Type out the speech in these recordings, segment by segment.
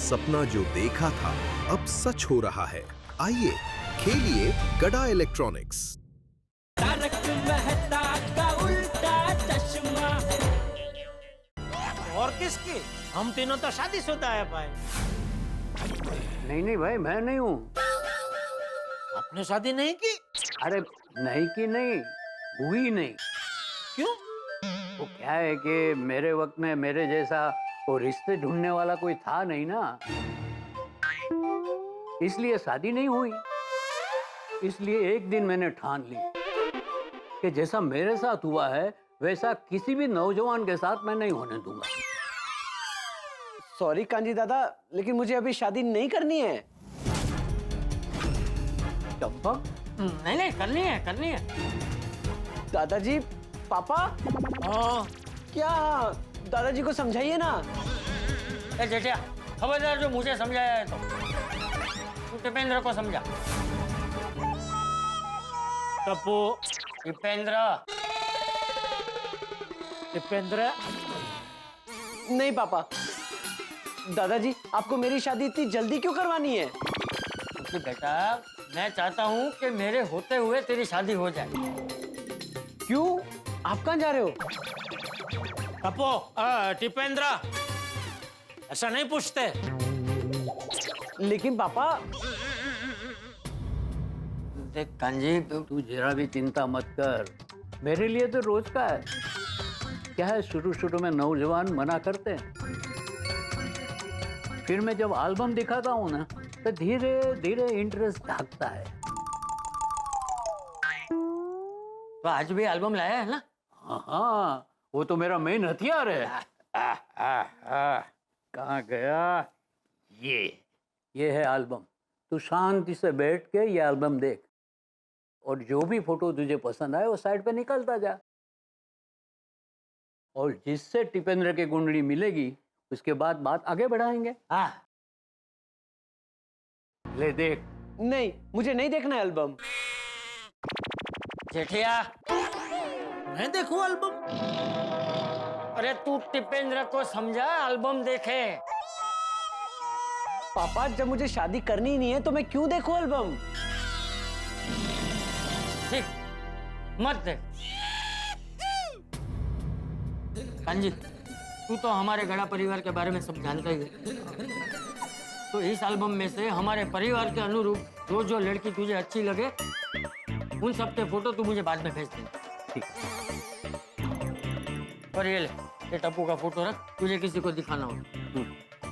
सपना जो देखा था अब सच हो रहा है। आइए खेलिए गड़ा इलेक्ट्रॉनिक्स। तारक मेहता का उल्टा चश्मा। और किसकी? हम तीनों तो शादीशुदा है भाई। नहीं भाई, मैं नहीं हूँ। आपने शादी नहीं की? अरे नहीं की नहीं, हुई नहीं। क्यों? वो क्या है कि मेरे वक्त में मेरे जैसा वो रिश्ते ढूंढने वाला कोई था नहीं ना, इसलिए शादी नहीं हुई। इसलिए एक दिन मैंने ठान ली कि जैसा मेरे साथ हुआ है वैसा किसी भी नौजवान के साथ मैं नहीं होने दूंगा। सॉरी कांजी दादा, लेकिन मुझे अभी शादी नहीं करनी है। चंपक, नहीं करनी है। दादाजी, पापा, हाँ। क्या? दादाजी को समझाइए ना। ए जेठिया, खबरदार जो मुझे समझाया है तो तू टिपेंद्र को समझा। टप्पू, टिपेंद्र। नहीं पापा, दादाजी आपको मेरी शादी इतनी जल्दी क्यों करवानी है? क्योंकि बेटा मैं चाहता हूँ कि मेरे होते हुए तेरी शादी हो जाए। क्यों? आप कहाँ जा रहे हो? टप्पू, टिपेंद्र, ऐसा नहीं पूछते। लेकिन पापा। देख कांजी, तू जरा भी चिंता मत कर, मेरे लिए तो रोज का है। क्या है, शुरू में नौजवान मना करते हैं, फिर मैं जब एल्बम दिखाता हूँ ना तो धीरे धीरे इंटरेस्ट जागता है। तो आज भी एल्बम लाया है ना? हाँ, वो तो मेरा मेन हथियार है। कहाँ गया? ये है एल्बम। तू शांति से बैठ के ये एल्बम देख और जो भी फोटो तुझे पसंद आए वो साइड पे निकलता जा। और जिससे टिपेंद्र की कुंडली मिलेगी उसके बाद बात आगे बढ़ाएंगे। हाँ। ले देख। नहीं, मुझे नहीं देखना एल्बम। जेठिया, मैं देखूं एल्बम? अरे तू टिपेंद्र को समझा, एल्बम देखे। पापा, जब मुझे शादी करनी ही नहीं है तो मैं क्यों देखूं एल्बम? ठीक, मत देख। कांजी, तू तो हमारे गड़ा परिवार के बारे में सब जानता ही है। तो इस एल्बम में से हमारे परिवार के अनुरूप जो लड़की तुझे अच्छी लगे उन सब के फोटो तू मुझे बाद में भेज दे। ठीक। और ये ले, ये टप्पू का फोटो रख, तुझे किसी को दिखाना हो।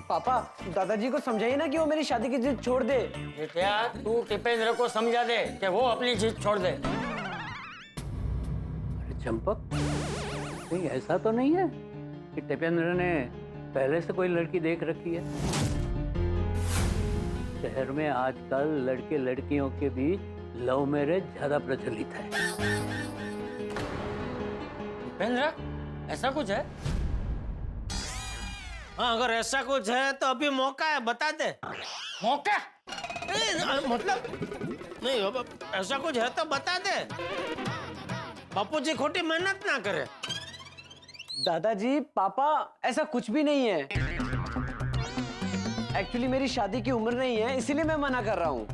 पापा, दादाजी को समझाइए ना कि वो मेरी शादी की जिद छोड़ दे। बेटा, तू टिपेंद्र को समझा दे कि वो अपनी जिद छोड़ दे। अरे चंपक, कहीं ऐसा तो नहीं है कि टिपेंद्र ने पहले से कोई लड़की देख रखी है? शहर में आजकल लड़के लड़कियों के बीच लव मैरिज ज्यादा प्रचलित है। टिपेंद्र, ऐसा कुछ है? हाँ, अगर ऐसा कुछ है तो अभी मौका है, बता दे। मौका? मतलब नहीं, अब ऐसा कुछ है तो बता दे। बापू जी खोटी मेहनत ना करे। दादाजी, पापा, ऐसा कुछ भी नहीं है। एक्चुअली मेरी शादी की उम्र नहीं है, इसीलिए मैं मना कर रहा हूँ।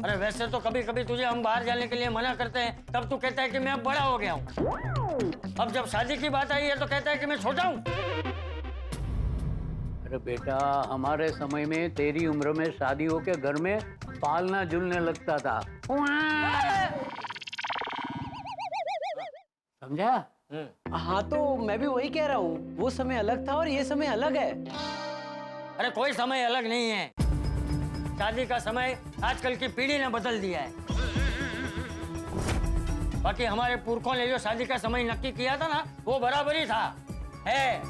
अरे वैसे तो कभी कभी तुझे हम बाहर जाने के लिए मना करते हैं, तब तू कहता है कि मैं अब बड़ा हो गया हूँ। अब जब शादी की बात आई है तो कहता है कि मैं छोटा हूँ। अरे बेटा, हमारे समय में तेरी उम्र में शादी होके घर में पालना झूलने लगता था। समझा? हाँ, तो मैं भी वही कह रहा हूँ, वो समय अलग था और ये समय अलग है। अरे कोई समय अलग नहीं है। शादी का समय आजकल की पीढ़ी ने बदल दिया है। बाकी हमारे पुरखों ने जो शादी का समय नक्की किया था ना, वो बराबर ही था है।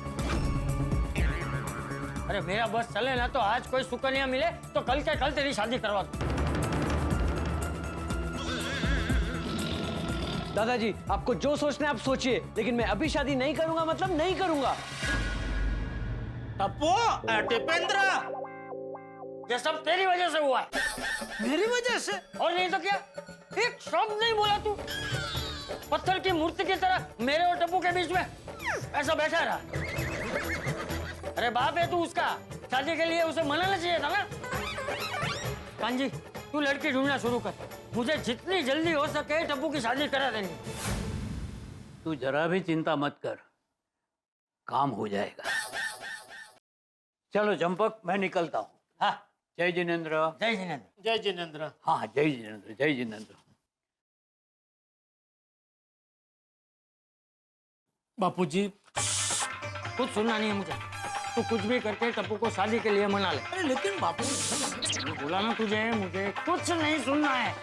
अरे मेरा बस चले ना तो आज कोई सुकन्या मिले तो कल के कल तेरी शादी करवा दूं। दादाजी, आपको जो सोचना है आप सोचिए, लेकिन मैं अभी शादी नहीं करूंगा, मतलब नहीं करूंगा। टप्पू, टिपेंद्र, ये सब तेरी वजह से हुआ है। मेरी वजह से? और नहीं तो क्या? एक शब्द नहीं बोला तू। पत्थर की मूर्ति की तरह मेरे और टप्पू के बीच में ऐसा बैठा रहा। अरे बाप है तू उसका, शादी के लिए उसे मनाना चाहिए था ना। कांजी, तू लड़की ढूंढना शुरू कर। मुझे जितनी जल्दी हो सके टप्पू की शादी करा देनी। तू जरा भी चिंता मत कर, काम हो जाएगा। चलो चंपक, मैं निकलता हूँ। हाँ, जय जिनेंद्र। जय जिनेंद्र। जय जिनेंद्र। हाँ, जय जिनेंद्र, जय जिनेंद्र। बापूजी, कुछ सुनना नहीं है मुझे। तू कुछ भी करके टप्पू को शादी के लिए मना ले। अरे लेकिन बापूजी, मैंने बोला ना तुझे, मुझे कुछ नहीं सुनना है।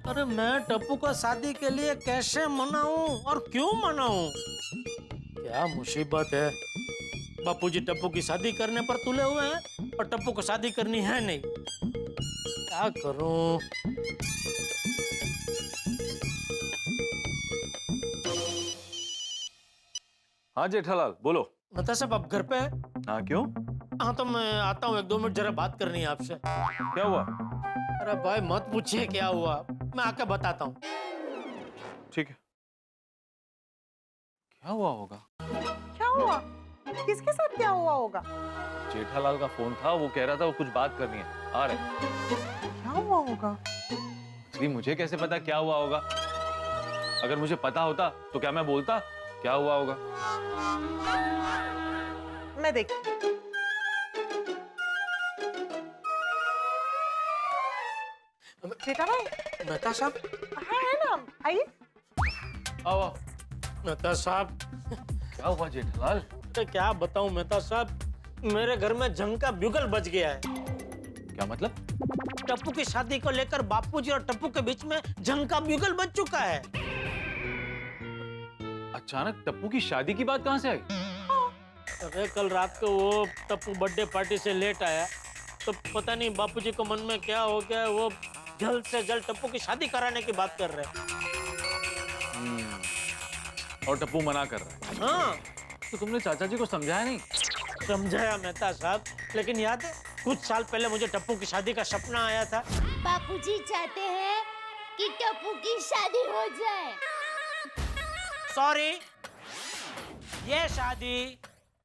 अरे मैं टप्पू को शादी के लिए कैसे मनाऊं और क्यों मनाऊं? क्या मुसीबत है। बापूजी टप्पू की शादी करने पर तुले हुए हैं और टप्पू को शादी करनी है नहीं। क्या करूं? हाँ जेठालाल, बोलो। मेहता साहब आप घर पे हैं? हाँ, क्यों? हाँ तो मैं आता हूँ, 1-2 मिनट जरा बात करनी है आपसे। क्या हुआ? अरे भाई मत पूछिए क्या हुआ, मैं आके बताता हूँ। ठीक है। क्या हुआ होगा? क्या हुआ? किसके साथ क्या हुआ होगा? जेठालाल का फोन था, वो कह रहा था वो कुछ बात करनी है, आ रहे। क्या हुआ होगा? इसलिए मुझे कैसे पता क्या हुआ होगा? अगर मुझे पता होता तो क्या मैं बोलता क्या हुआ होगा? मैं देखती। बेटा भाई। मेहता साहब। हाँ है ना, आइए। आओ आओ। मेहता साहब। क्या हुआ जेठालाल? तो क्या बताऊं मेहता साहब, मेरे घर में जंग का ब्यूगल बज गया है। क्या मतलब? टप्पू की शादी को लेकर बापूजी और टप्पू के बीच में जंग का ब्यूगल बज चुका है। अचानक टप्पू की शादी की बात कहाँ से आई? अरे कल रात को वो टप्पू बर्थडे पार्टी से लेट आया, तो पता नहीं बापूजी को मन में क्या हो गया, वो जल्द से जल्द टप्पू की शादी कराने की बात कर रहे हैं। और टप्पू मना कर रहा है। हाँ, तो तुमने चाचा जी को समझाया नहीं? समझाया मेहता साहब, लेकिन याद है कुछ साल पहले मुझे टप्पू की शादी का सपना आया था। बापूजी चाहते हैं कि टप्पू की शादी हो जाए। सॉरी, ये शादी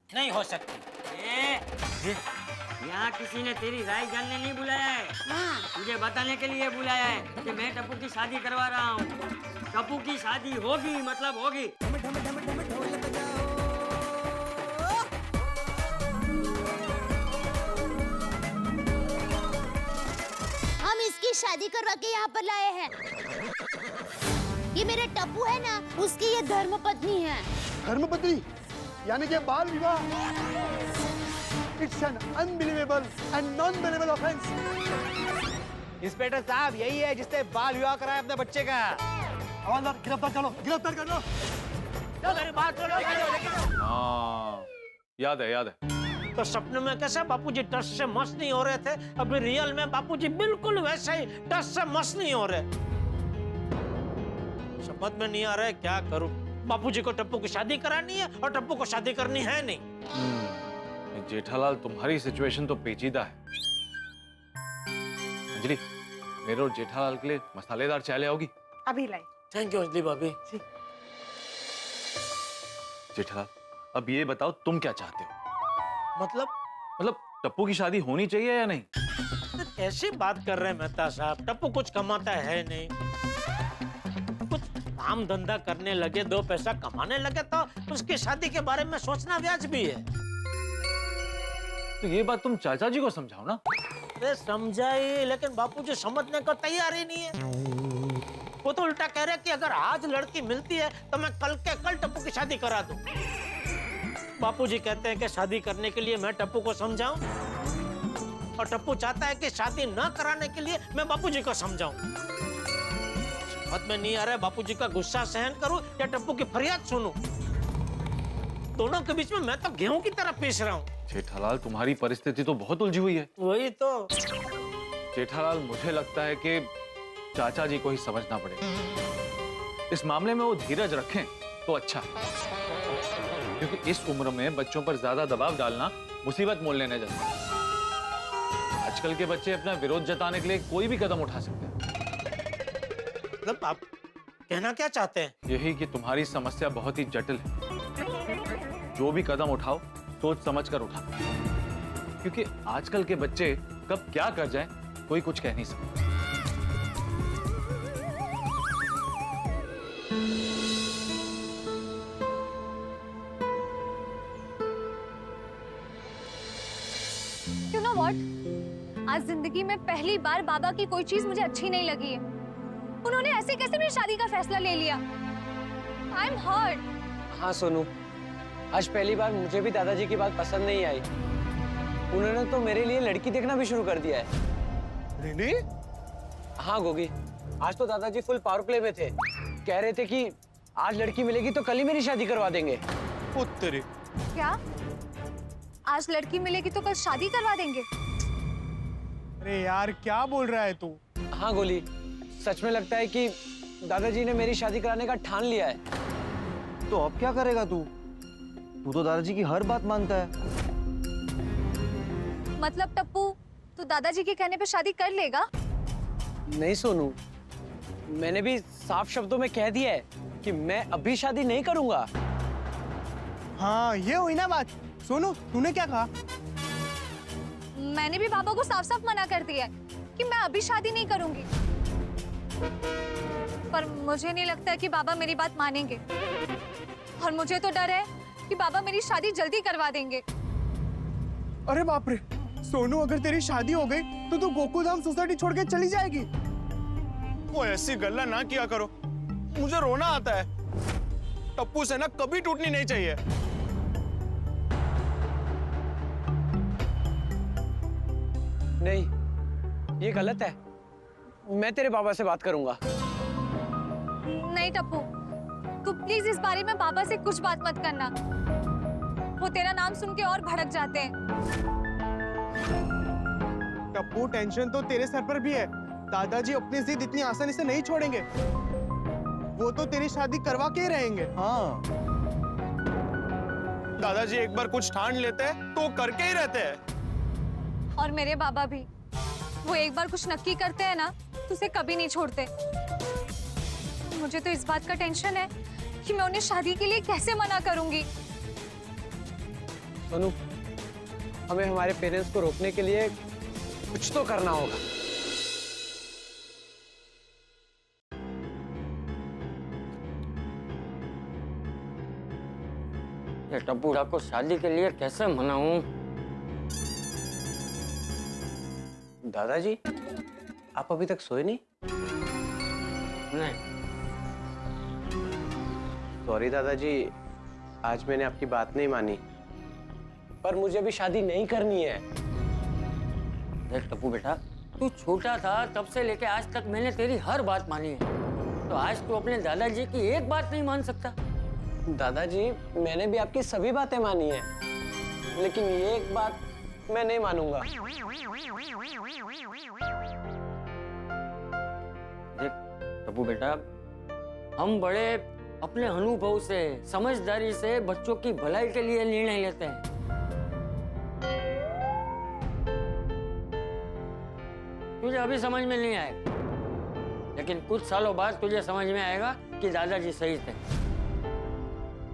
नहीं हो सकती। यहाँ किसी ने तेरी राय जानने नहीं बुलाया है। हाँ। तुझे बताने के लिए बुलाया है कि मैं टप्पू की शादी करवा रहा हूँ। टप्पू की शादी होगी मतलब होगी। हम इसकी शादी करवा के यहाँ पर लाए हैं। ये मेरे टप्पू है ना, उसकी ये धर्मपत्नी है। धर्मपत्नी यानी कि बाल विवाह। It's an unbelievable and non believable offence. Inspector साहब, यही है जिसने बाल विवाह कराया अपने बच्चे का। हवलदार, गिरफ्तार कर लो, गिरफ्तार कर लो। मेरी बात सुनो। हाँ, याद है, याद है। तो सपने में कैसे बापूजी टस से मस नहीं हो रहे थे, अभी रियल में बापूजी बिल्कुल वैसे ही टस से मस नहीं हो रहे। समझ में नहीं आ रहा है क्या करूं। बापूजी को टप्पू की शादी करानी है और टप्पू को शादी करनी है नहीं। जेठालाल, तुम्हारी सिचुएशन तो पेचीदा है। अंजलि, मेरे और जेठालाल के लिए मसालेदार चाय ले आओगी? अभी लाई। थैंक यू अंजलि भाभी। जेठालाल, अब ये बताओ तुम क्या चाहते हो? मतलब टप्पू की शादी होनी चाहिए या नहीं? कैसी बात कर रहे हैं मेहता साहब, टप्पू कुछ कमाता है नहीं। कुछ काम धंधा करने लगे, 2 पैसा कमाने लगे तो उसकी शादी के बारे में सोचना वाजिबी है। तो ये बात तुम चाचा जी को समझाओ ना। अरे समझाई, लेकिन बापूजी समझने को तैयार ही नहीं है। वो तो उल्टा कह रहे कि अगर आज लड़की मिलती है तो मैं कल के कल टप्पू की शादी करा दूं। बापूजी कहते हैं कि शादी करने के लिए मैं टप्पू को समझाऊं, और टप्पू चाहता है कि शादी न कराने के लिए मैं बापूजी को समझाऊं। समझ में नहीं आ रहा है बापूजी का गुस्सा सहन करूं या टप्पू की फरियाद सुनूं। दोनों के बीच में मैं तो गेहूं की तरह पीस रहा हूं। जेठालाल, तुम्हारी परिस्थिति तो बहुत उलझी हुई है। वही तो। जेठालाल, मुझे लगता है कि चाचा जी को ही समझना पड़ेगा। इस मामले में वो धीरज रखें तो अच्छा है, क्योंकि इस उम्र में बच्चों पर ज्यादा दबाव डालना मुसीबत मोल लेने जैसा है। आजकल के बच्चे अपना विरोध जताने के लिए कोई भी कदम उठा सकते हैं। मतलब आप कहना क्या चाहते हैं? यही कि तुम्हारी समस्या बहुत ही जटिल है। जो भी कदम उठाओ सोच समझ कर उठा, क्योंकि आजकल के बच्चे कब क्या कर जाएं कोई कुछ कह नहीं सकता। You know what? आज जिंदगी में पहली बार बाबा की कोई चीज मुझे अच्छी नहीं लगी है। उन्होंने ऐसे कैसे मेरी शादी का फैसला ले लिया? I'm hurt. हाँ सोनू, आज पहली बार मुझे भी दादाजी की बात पसंद नहीं आई। उन्होंने तो मेरे लिए लड़की देखना भी शुरू कर दिया है। रिनी? हाँ गोगी, आज तो दादाजी फुल पावर प्ले में थे। कह रहे थे कि आज लड़की मिलेगी तो कल ही मेरी शादी करवा देंगे। उत्तरी। क्या? आज लड़की मिलेगी तो कल शादी करवा देंगे? अरे यार क्या बोल रहा है तू? हाँ गोली, सच में लगता है कि दादाजी ने मेरी शादी कराने का ठान लिया है। तो अब क्या करेगा तू? तू तो दादाजी की हर बात मानता है। मतलब टप्पू, तू दादाजी के कहने पे शादी कर लेगा? नहीं सोनू, मैंने भी साफ शब्दों में कह दिया है कि मैं अभी शादी नहीं करूंगा। हाँ ये हुई ना बात। सोनू तूने क्या कहा? मैंने भी बाबा को साफ साफ मना कर दिया है कि मैं अभी शादी नहीं करूंगी। पर मुझे नहीं लगता है कि बाबा मेरी बात मानेंगे, और मुझे तो डर है कि बाबा मेरी शादी जल्दी करवा देंगे। अरे बाप रे, सोनू अगर तेरी शादी हो गई तो तू गोकुलधाम सोसाइटी छोड़ के चली जाएगी। वो ऐसी गल्ला ना किया करो, मुझे रोना आता है। टप्पू से ना कभी टूटनी नहीं चाहिए। नहीं, ये गलत है। मैं तेरे बाबा से बात करूंगा। नहीं टप्पू, तू प्लीज इस बारे में बाबा से कुछ बात मत करना। वो तेरा नाम सुन के और भड़क जाते हैं। टप्पू टेंशन तो तेरे सर पर भी है। दादाजी अपनी जिद इतनी आसानी से नहीं छोड़ेंगे। वो तो तेरी शादी करवा के ही रहेंगे। हाँ, दादाजी एक बार कुछ ठान लेते हैं तो करके ही रहते हैं। और मेरे बाबा भी, वो एक बार कुछ नक्की करते हैं ना तो उसे कभी नहीं छोड़ते। मुझे तो इस बात का टेंशन है कि मैं उन्हें शादी के लिए कैसे मना करूंगी। सोनू, हमें हमारे पेरेंट्स को रोकने के लिए कुछ तो करना होगा। ये टप्पूड़ा को शादी के लिए कैसे मनाऊं? दादाजी, आप अभी तक सोए नहीं? नहीं। सॉरी दादाजी, आज मैंने आपकी बात नहीं मानी, पर मुझे अभी शादी नहीं करनी है। देख टप्पू बेटा, तू छोटा था तब से लेके आज तक मैंने तेरी हर बात मानी है, तो आज तू अपने दादाजी की एक बात नहीं मान सकता? दादाजी, मैंने भी आपकी सभी बातें मानी है, लेकिन ये एक बात मैं नहीं मानूंगा। देख टप्पू बेटा, हम बड़े अपने अनुभव से, समझदारी से बच्चों की भलाई के लिए निर्णय लेते हैं। तुझे अभी समझ में नहीं आएगा, लेकिन कुछ सालों बाद तुझे समझ में आएगा कि दादाजी सही थे।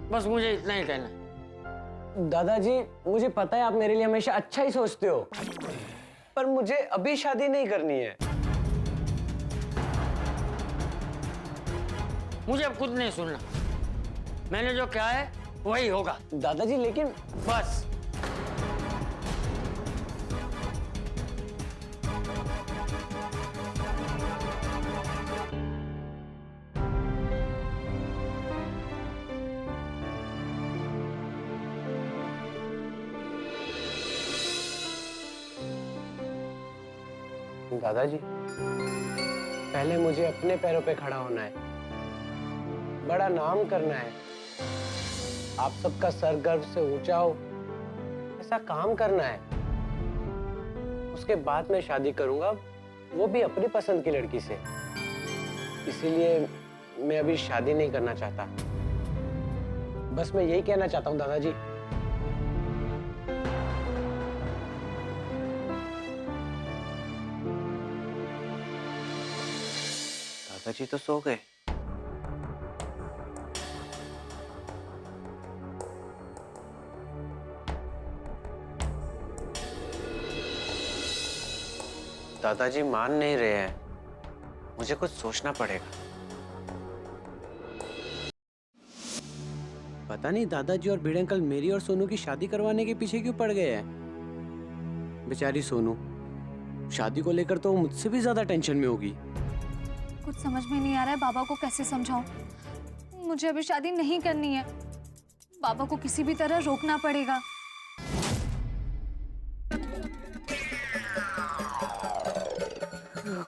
बस मुझे इतना ही कहना है। दादाजी, मुझे पता है आप मेरे लिए हमेशा अच्छा ही सोचते हो, पर मुझे अभी शादी नहीं करनी है। मुझे अब कुछ नहीं सुनना। मैंने जो कहा है वही होगा। दादाजी, लेकिन बस। दादाजी, पहले मुझे अपने पैरों पे खड़ा होना है, बड़ा नाम करना है, आप सबका सर गर्व से ऊंचा हो, ऐसा काम करना है। उसके बाद मैं शादी करूंगा, वो भी अपनी पसंद की लड़की से। इसीलिए मैं अभी शादी नहीं करना चाहता। बस मैं यही कहना चाहता हूं दादाजी। दादाजी तो सो गए। दादाजी मान नहीं रहे हैं। मुझे कुछ सोचना पड़ेगा। पता नहीं दादाजी और भिड़े अंकल मेरी और सोनू की शादी करवाने के पीछे क्यों पड़ गए हैं। बेचारी सोनू शादी को लेकर तो मुझसे भी ज्यादा टेंशन में होगी। कुछ समझ में नहीं आ रहा है बाबा को कैसे समझाऊं। मुझे अभी शादी नहीं करनी है। बाबा को किसी भी तरह रोकना पड़ेगा।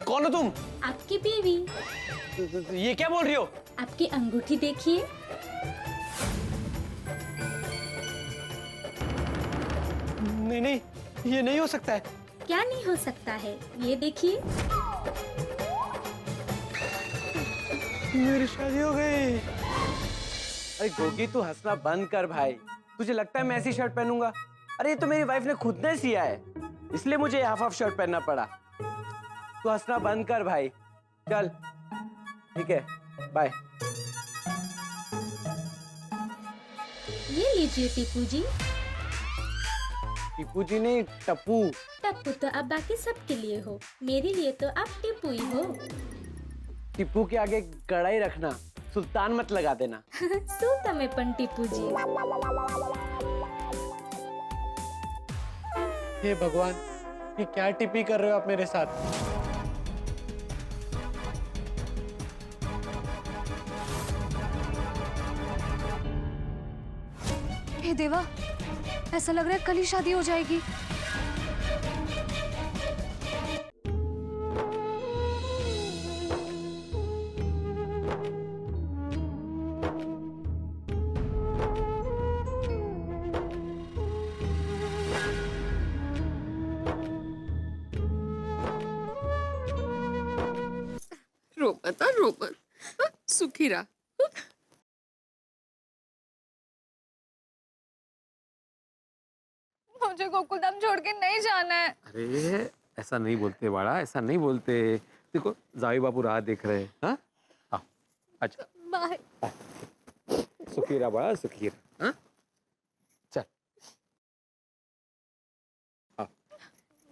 कौन हो तुम? आपकी बीवी। ये क्या बोल रही हो? आपकी अंगूठी देखिए। नहीं नहीं, ये नहीं हो सकता है। क्या नहीं हो सकता है? ये देखिए। मेरी शादी हो गई। अरे गोगी तू हंसना बंद कर भाई। तुझे लगता है मैं ऐसी शर्ट पहनूंगा? अरे ये तो मेरी वाइफ ने खुद ने सिया है, इसलिए मुझे हाफ हाफ शर्ट पहनना पड़ा। तू हंसना बंद कर भाई। चल ठीक है, बाय। ये लीजिए टीपू जी। टीपू जी नहीं, टप्पू। टप्पू तो अब बाकी सबके लिए हो, मेरे लिए तो आप टीपू ही हो। टीपू के आगे कड़ाई रखना, सुल्तान मत लगा देना। सूता में पन टीपू जी। हे भगवान, ये क्या टिप्पी कर रहे हो आप मेरे साथ? हे देवा, ऐसा लग रहा है कल ही शादी हो जाएगी। रो मत, सुखी रहा। मुझे गोकुल धाम छोड़ के नहीं जाना है। अरे ऐसा नहीं बोलते बाड़ा, ऐसा नहीं बोलते। देखो जावी बापू राह देख रहे हैं। हाँ आओ, अच्छा बाय। सुखी रहा बाळा, सुखी रहा। हाँ चल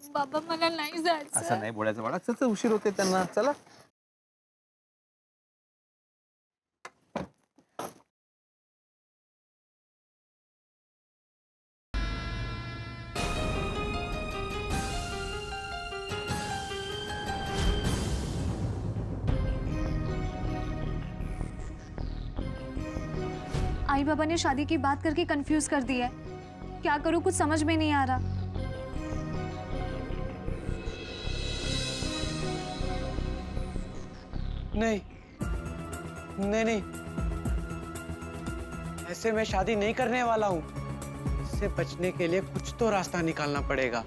बाबा मला नाही जायचं। असं नाही बोलायचं बाळा, चल चल, उशीर होते त्यांना, चला। आई बाबा ने शादी की बात करके कंफ्यूज कर दिया है। क्या करूं, कुछ समझ में नहीं आ रहा। नहीं नहीं नहीं, ऐसे मैं शादी नहीं करने वाला हूँ। इससे बचने के लिए कुछ तो रास्ता निकालना पड़ेगा।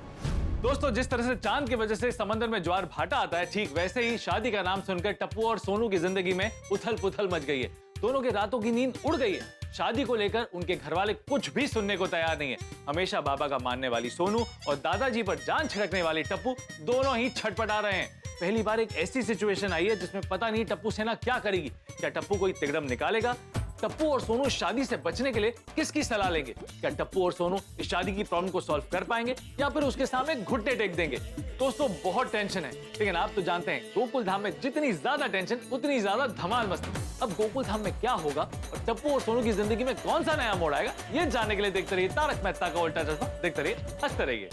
दोस्तों, जिस तरह से चांद की वजह से समंदर में ज्वार भाटा आता है, ठीक वैसे ही शादी का नाम सुनकर टप्पू और सोनू की जिंदगी में उथल पुथल मच गई है। दोनों के रातों की नींद उड़ गई है। शादी को लेकर उनके घरवाले कुछ भी सुनने को तैयार नहीं है। हमेशा बाबा का मानने वाली सोनू और दादाजी पर जान छिड़कने वाली टप्पू दोनों ही छटपटा रहे हैं। पहली बार एक ऐसी सिचुएशन आई है जिसमें पता नहीं टप्पू सेना क्या करेगी। क्या टप्पू कोई तिगड़म निकालेगा? टप्पू और सोनू शादी से बचने के लिए किसकी सलाह लेंगे? क्या टप्पू और सोनू इस शादी की प्रॉब्लम को सॉल्व कर पाएंगे या फिर उसके सामने घुटने टेक देंगे? दोस्तों, बहुत टेंशन है, लेकिन आप तो जानते हैं गोकुल धाम में जितनी ज्यादा टेंशन उतनी ज्यादा धमाल मस्ती। अब गोकुल धाम में क्या होगा और टप्पू और सोनू की जिंदगी में कौन सा नया मोड़ आएगा, ये जानने के लिए देखते रहिए तारक मेहता का उल्टा चश्मा। देखते रहिए, हंसते रहिए।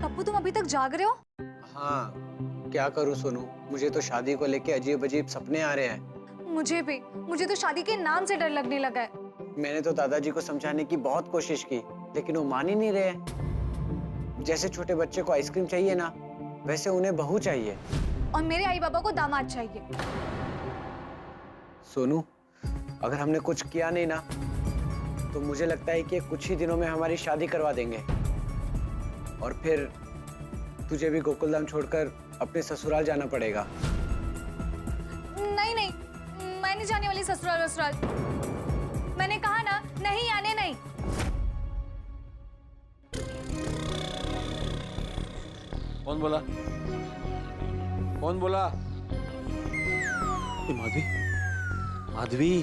टप्पू, तुम अभी तक जाग रहे हो? हाँ, क्या करूँ सोनू, मुझे तो शादी को लेके अजीब अजीब सपने आ रहे हैं। मुझे भी। मुझे तो शादी के नाम से डर लगने लगा है। मैंने तो दादाजी को समझाने की बहुत कोशिश की, लेकिन वो मान ही नहीं रहे। जैसे छोटे बच्चे को आइसक्रीम चाहिए ना, वैसे उन्हें बहू चाहिए। और मेरे आई बाबा को दामाद चाहिए। सोनू, अगर हमने कुछ किया नहीं ना, तो मुझे लगता है कि कुछ ही दिनों में हमारी शादी करवा देंगे। और फिर तुझे भी गोकुलधाम छोड़कर अपने ससुराल जाना पड़ेगा। नहीं नहीं, मैं नहीं जाने वाली ससुराल वसुराल। मैंने कहा ना, नहीं आने नहीं। कौन बोला? कौन बोला? माधवी, माधवी,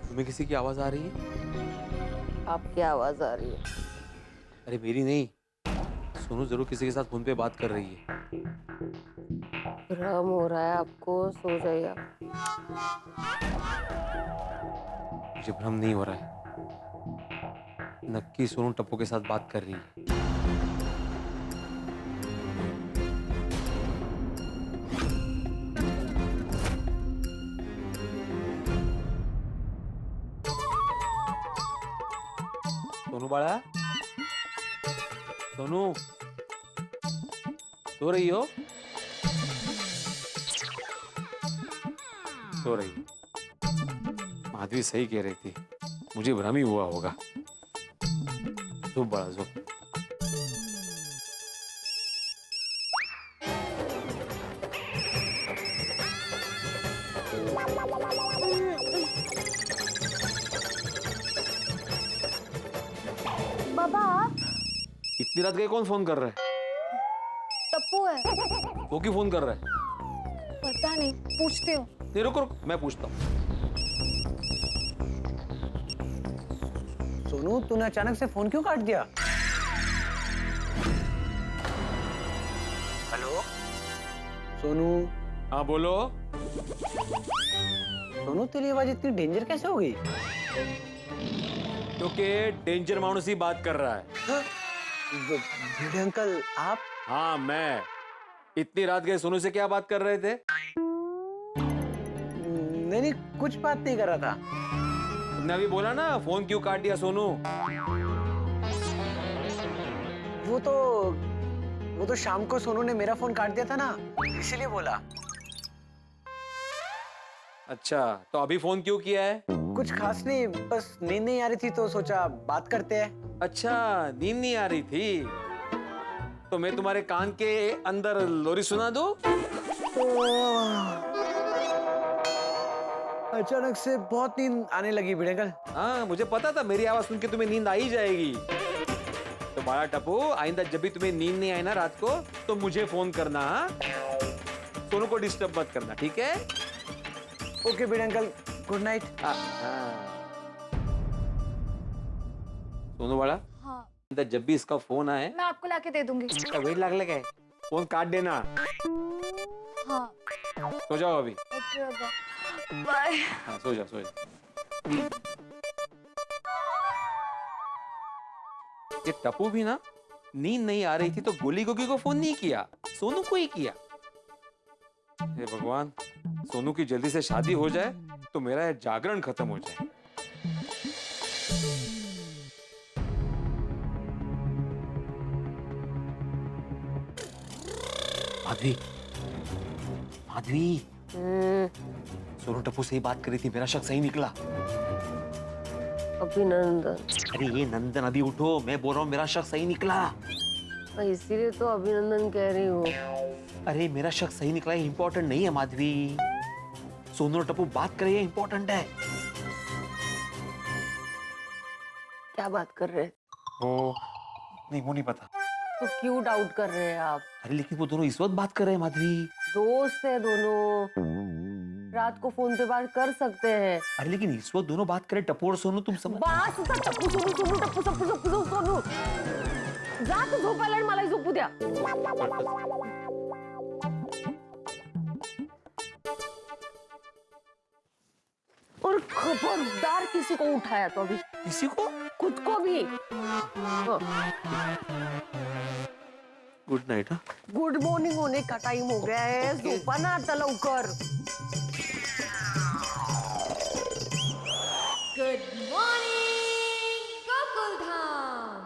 तुम्हें किसी की आवाज आ रही है? आपकी आवाज आ रही है। अरे मेरी नहीं, सोनू जरूर किसी के साथ फोन पे बात कर रही है। भ्रम हो रहा है आपको, सो जाइए आप। मुझे भ्रम नहीं हो रहा है, नक्की सोनू टप्पू के साथ बात कर रही है। सोनू बाड़ा, सोनू सो रही हो? सो रही। माधवी सही कह रही थी, मुझे भ्रम ही हुआ होगा। सो बड़ा सो। बाबा इतनी रात गए कौन फोन कर रहा है? टप्पू है। वो क्यों फोन कर रहा है? पता नहीं, पूछती हूँ। नहीं रुको रुको, मैं पूछता हूँ। सोनू, तूने अचानक से फोन क्यों काट दिया? हेलो सोनू। हाँ बोलो। सोनू, तेरी आवाज इतनी डेंजर कैसे हो गई? क्योंकि डेंजर मानुस ही बात कर रहा है। भिड़े अंकल, आप? हाँ मैं। इतनी रात गए सोनू से क्या बात कर रहे थे? नहीं, कुछ बात नहीं कर रहा था। तुमने अभी बोला ना फोन क्यों काट दिया सोनू? वो तो शाम को सोनू ने मेरा फोन काट दिया था ना, इसीलिए बोला। अच्छा, तो अभी फोन क्यों किया है? कुछ खास नहीं, बस नींद नहीं आ रही थी तो सोचा बात करते हैं। अच्छा, नींद नहीं आ रही थी तो मैं तुम्हारे कान के अंदर लोरी सुना दूं? अचानक से बहुत नींद आने लगी भिड़े अंकल। हाँ मुझे पता था मेरी आवाज सुन के तुम्हें नींद आ ही जाएगी। तो बड़ा टप्पू, आइंदा जब भी तुम्हें नींद नहीं आए ना रात को तो मुझे फोन करना। हाँ? सोनू को डिस्टर्ब मत करना, ठीक है? ओके भिड़े अंकल, गुड नाइट। सोनू बड़ा, हाँ, जब भी इसका फोन आए मैं आपको लाके दे दूंगी। वेट लग लगे फोन काट देना। हाँ सो जाओ अभी। ओके बाबा, बाय। हाँ सो जा सो जा। ये टप्पू भी ना, नींद नहीं आ रही थी तो गोली गोगी को फोन नहीं किया, सोनू को ही किया। हे भगवान, सोनू की जल्दी से शादी हो जाए तो मेरा ये जागरण खत्म हो जाए। माधवी, माधवी, सोनू टप्पू से ही बात करी थी, मेरा शक सही निकला। अभिनंदन। अरे ये नंदन, अभी उठो, मैं बोल रहा हूँ मेरा शक सही निकला। इसीलिए तो अभिनंदन कह रही हूँ। अरे मेरा शक सही निकला, ये इंपॉर्टेंट नहीं है माधवी। सोनू और टप्पू बात कर रहे हैं, इंपॉर्टेंट है। क्या बात कर रहे हैं? वो नहीं, वो नहीं पता। तो क्यों डाउट कर रहे हैं आप? अरे लेकिन वो दोनों इस वक्त बात कर रहे हैं माधवी। दोस्त है दोनों, रात को फोन पे बात कर सकते हैं। अरे लेकिन इस वक्त दोनों बात करें, टप्पू और सोनू, तुम समझ। बास होता टप्पू सोनू, सोनू टप्पू, टप्पू सोनू। जा तू झोपायला आणि मलाही झोपू द्या। और खबरदार किसी को उठाया तो अभी। किसी को? खुद को भी। Good night. हाँ गुड मॉर्निंग होने का टाइम हो गया है, झोपा ना आता लवकर। Good morning Gokuldham.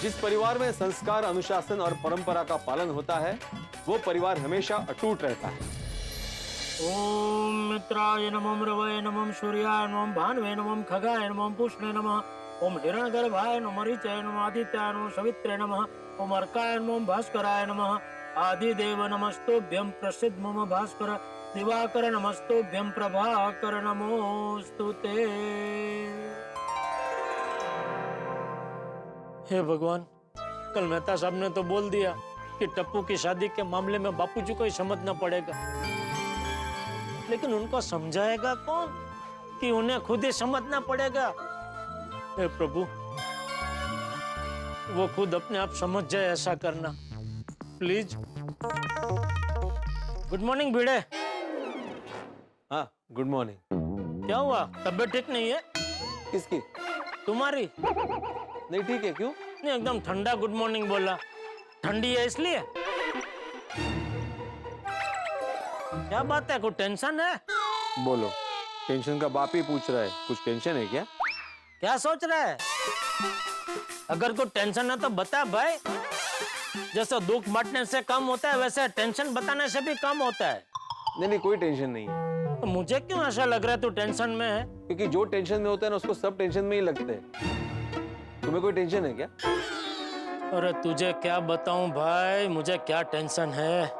जिस परिवार में संस्कार, अनुशासन और परंपरा का पालन होता है वो परिवार हमेशा अटूट रहता है। ओम मित्राय नमः, रवये नमः, सूर्याय नमः, भानुवे नमः, खगाय नमः, पुष्णे नमः, ओम हिरण्यगर्भाय नमः, मरीचाय नमः, आदित्याय नमः, सवित्रे नमः, ओम अर्काय नमः, भास्कराय नमः, आदिदेव नमस्तुभ्यं, प्रसिद्ध मम भास्कर, दिवाकर नमस्तुभ्यं, प्रभाकर नमोस्तुते। हे भगवान, कल मेहता साहब ने तो बोल दिया कि टप्पू की शादी के मामले में बापूजी को ही समझना पड़ेगा, लेकिन उनको समझाएगा कौन कि उन्हें खुद ही समझना पड़ेगा। हे प्रभु, वो खुद अपने आप समझ जाए ऐसा करना प्लीज। गुड मॉर्निंग भिड़े। हाँ, गुड मॉर्निंग। क्या हुआ, तबीयत ठीक नहीं है? किसकी? तुम्हारी। नहीं ठीक है, क्यों? नहीं, एकदम ठंडा गुड मॉर्निंग बोला। ठंडी है इसलिए? क्या बात है, कोई टेंशन है? बोलो, टेंशन का बाप ही पूछ रहा है, कुछ टेंशन है क्या? क्या सोच रहा है? अगर कोई टेंशन है तो बता भाई। जैसे दुख बांटने से कम होता है, वैसे टेंशन बताने से भी कम होता है। नहीं, कोई टेंशन नहीं है। तो मुझे क्यों ऐसा लग रहा है तू टेंशन में है? क्योंकि जो टेंशन में होता है ना, उसको सब टेंशन में ही लगते हैं। तुम्हें कोई टेंशन है क्या? अरे तुझे क्या बताऊं भाई, मुझे क्या टेंशन है?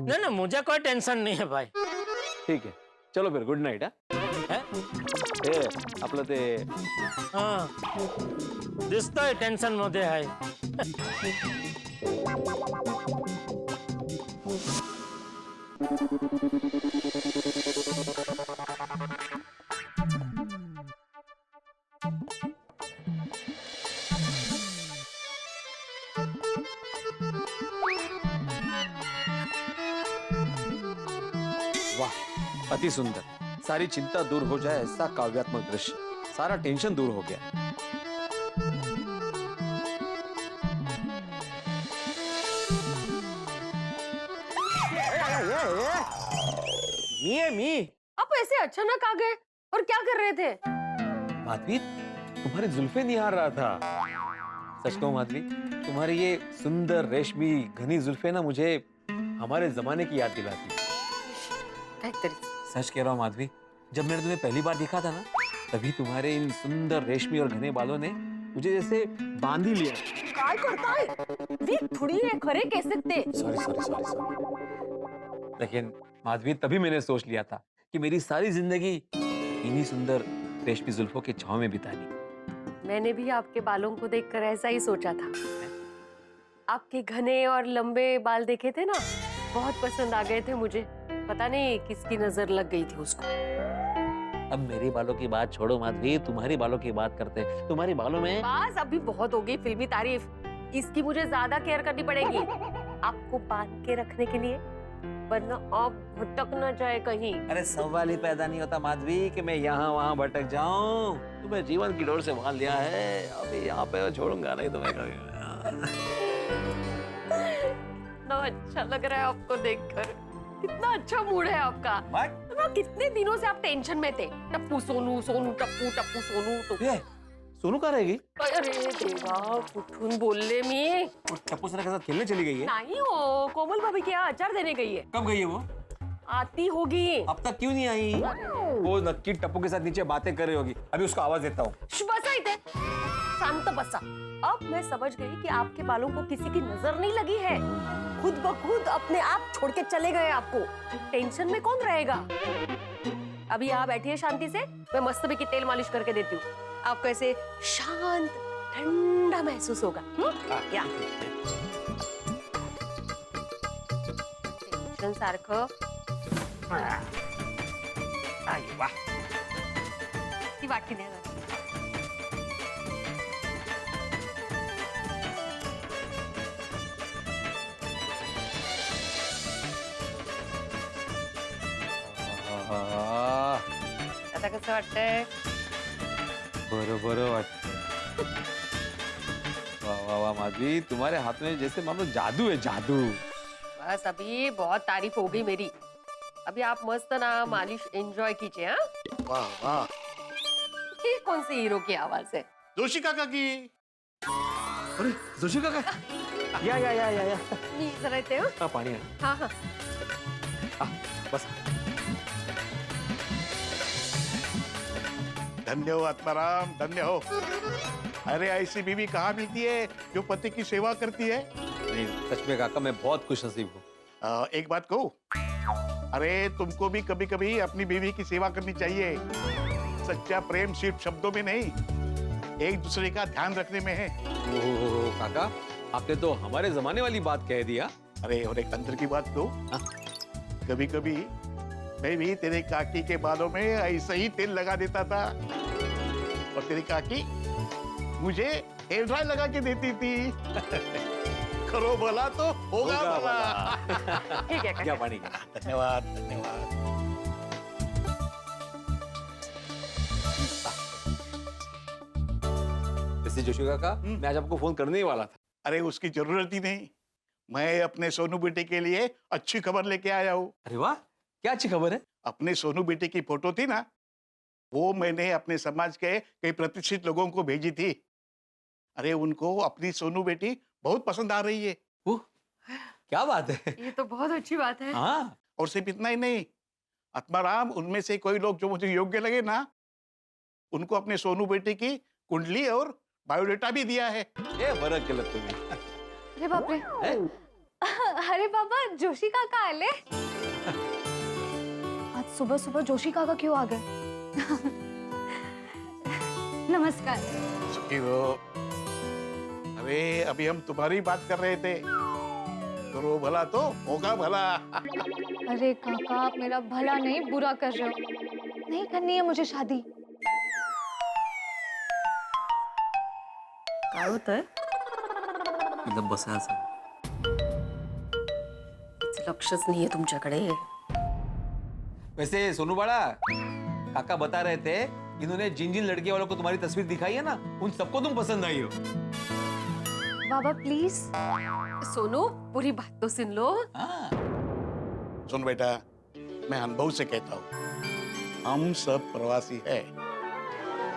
नहीं, मुझे कोई टेंशन नहीं है भाई। ठीक है, चलो फिर गुड नाइट। आपलं ते दिसतोय टेंशन मध्ये आहे। वाह, अति सुंदर। सारी चिंता दूर हो जाए ऐसा काव्यात्मक दृश्य, सारा टेंशन दूर हो गया। मी आप ऐसे अचानक आ गए और क्या कर रहे थे? माधवी, तुम्हारी जुल्फे निहार रहा था। सच कहूं माधवी, तुम्हारी ये सुंदर रेशमी घनी जुल्फे ना मुझे हमारे जमाने की याद दिलाती। सच कह रहा हूँ माधवी, जब मैंने तुम्हें पहली बार देखा था ना, तभी तुम्हारे इन सुंदर रेशमी और घने बालों ने मुझे जैसे बांध ही लिया। काय करताय? वी थोड़ी है खरे कह सकते। सॉरी। लेकिन माधवी, तभी मैंने सोच लिया था कि मेरी सारी जिंदगी इन्हीं सुंदर रेशमी जुल्फों के छांव में बितानी। मैंने भी आपके बालों को देखकर ऐसा ही सोचा था। आपके घने और लंबे बाल देखे थे ना, बहुत पसंद आ गए थे मुझे। पता नहीं किसकी नजर लग गई थी उसको। अब मेरे बालों की बात छोड़ो माधवी, तुम्हारी बालों की बात करते हैं। तुम्हारी बालों में बस अभी बहुत हो गई फिल्मी तारीफ, इसकी मुझे ज्यादा केयर करनी पड़ेगी आपको बांध के रखने के लिए, वरना आप भटक न जाए कहीं। अरे सवाल ही पैदा नहीं होता माधवी कि मैं यहाँ वहाँ भटक जाऊं। तुम्हें जीवन की डोर से बांध लिया है, अभी यहाँ पे छोड़ूंगा नहीं तुम्हें कभी। कितना अच्छा लग रहा है आपको देखकर, कितना अच्छा मूड है आपका। ना कितने दिनों से आप टेंशन में थे, टप्पू सोनू सोनू टप्पू टप्पू सोनू तो सोनू कहाँ रहेगी? अरे देवा, कुठून बोलले मी? टप्पू सर के साथ खेलने चली गई है? नहीं हो, कोमल भाभी के यहाँ अचार देने गई है। कब गई है वो? आती होगी। अब तक क्यों नहीं आई? वो नक्की टप्पू के साथ नीचे बातें कर रही होगी, अभी उसको आवाज देता हूँ। बसा इधर, शांत बसा। अब मैं समझ गई कि आपके बालों को किसी की नजर नहीं लगी है, खुद ब खुद अपने आप छोड़ के चले गए आपको। टेंशन में कौन रहेगा? अभी यहाँ बैठिए शांति से, मैं मस्त भी की तेल मालिश करके देती हूँ, आपको ऐसे शांत ठंडा महसूस होगा। क्या टेंशन सारखं ती वाटी द्या. आता कसं वाटतंय? बरोबर वाटतं. वाह वाह वाह माधवी, तुम्हारे हाथ में जैसे मानो जादू है, जादू. बस अभी बहुत तारीफ हो गई मेरी. अभी आप मस्त ना मालिश एंजॉय कीजिए. हाँ, वाह वाह. ये कौन सी हीरो की आवाज है? जोशी काका की. अरे जोशी काका, या या या या या. मी जरा येते. हाँ पानी है. हाँ हाँ. बस. धन्य हो आत्माराम, धन्य हो. अरे ऐसी बीवी कहाँ मिलती है जो पति की सेवा करती है? नहीं, सच में काका मैं बहुत खुश नसीब हूँ. एक बात कहूँ, अरे तुमको भी कभी कभी अपनी बीवी की सेवा करनी चाहिए. सच्चा प्रेम सिर्फ शब्दों में नहीं, एक दूसरे का ध्यान रखने में है. काका, आपने तो हमारे जमाने वाली बात कह दिया। अरे और एक अंदर की बात तो, कभी कभी मैं भी तेरे काकी के बालों में ऐसे ही तेल लगा देता था और तेरी काकी मुझे हेयर ड्राई लगा के देती थी। करो भला तो होगा भला। ठीक है क्या पानी का। धन्यवाद धन्यवाद। वैसे जोशी काका, मैं आज आपको फोन करने ही वाला था। अरे उसकी जरूरत ही नहीं, मैं अपने सोनू बेटे के लिए अच्छी खबर लेके आया हूँ। अरे वाह, क्या अच्छी खबर है? अपने सोनू बेटे की फोटो थी ना, वो मैंने अपने समाज के कई प्रतिष्ठित लोगों को भेजी थी। अरे उनको अपनी सोनू बेटी बहुत पसंद आ रही है। क्या बात है? ये तो बहुत अच्छी बात है। हाँ, और सिर्फ इतना ही नहीं, आत्माराम उनमें से कोई लोग जो मुझे योग्य लगे ना, उनको अपने सोनू बेटे की कुंडली और बायोडेटा भी दिया है। ये फर्क गलत तुम्हें। अरे बाप रे। अरे बाबा, जोशी काका आले। आज सुबह सुबह जोशी काका क्यों आ गए? नमस्कार। सुखी हो। अरे अभी हम तुम्हारी बात कर रहे थे। करो भला तो होगा भला। अरे काका, आप मेरा भला नहीं बुरा कर रहे हो। नहीं करनी है मुझे शादी। काय होतंय? एकदम बसा असं। लक्षच नाहीये तुमच्याकडे। वैसे सोनू बाड़ा, काका बता रहे थे इन्होंने जिन जिन लड़के वालों को तुम्हारी तस्वीर दिखाई है ना, उन सबको तुम पसंद आई हो। बाबा प्लीज। सोनू, पूरी बात तो सुन लो। सुन बेटा, मैं अनुभव से कहता हूँ, हम सब प्रवासी हैं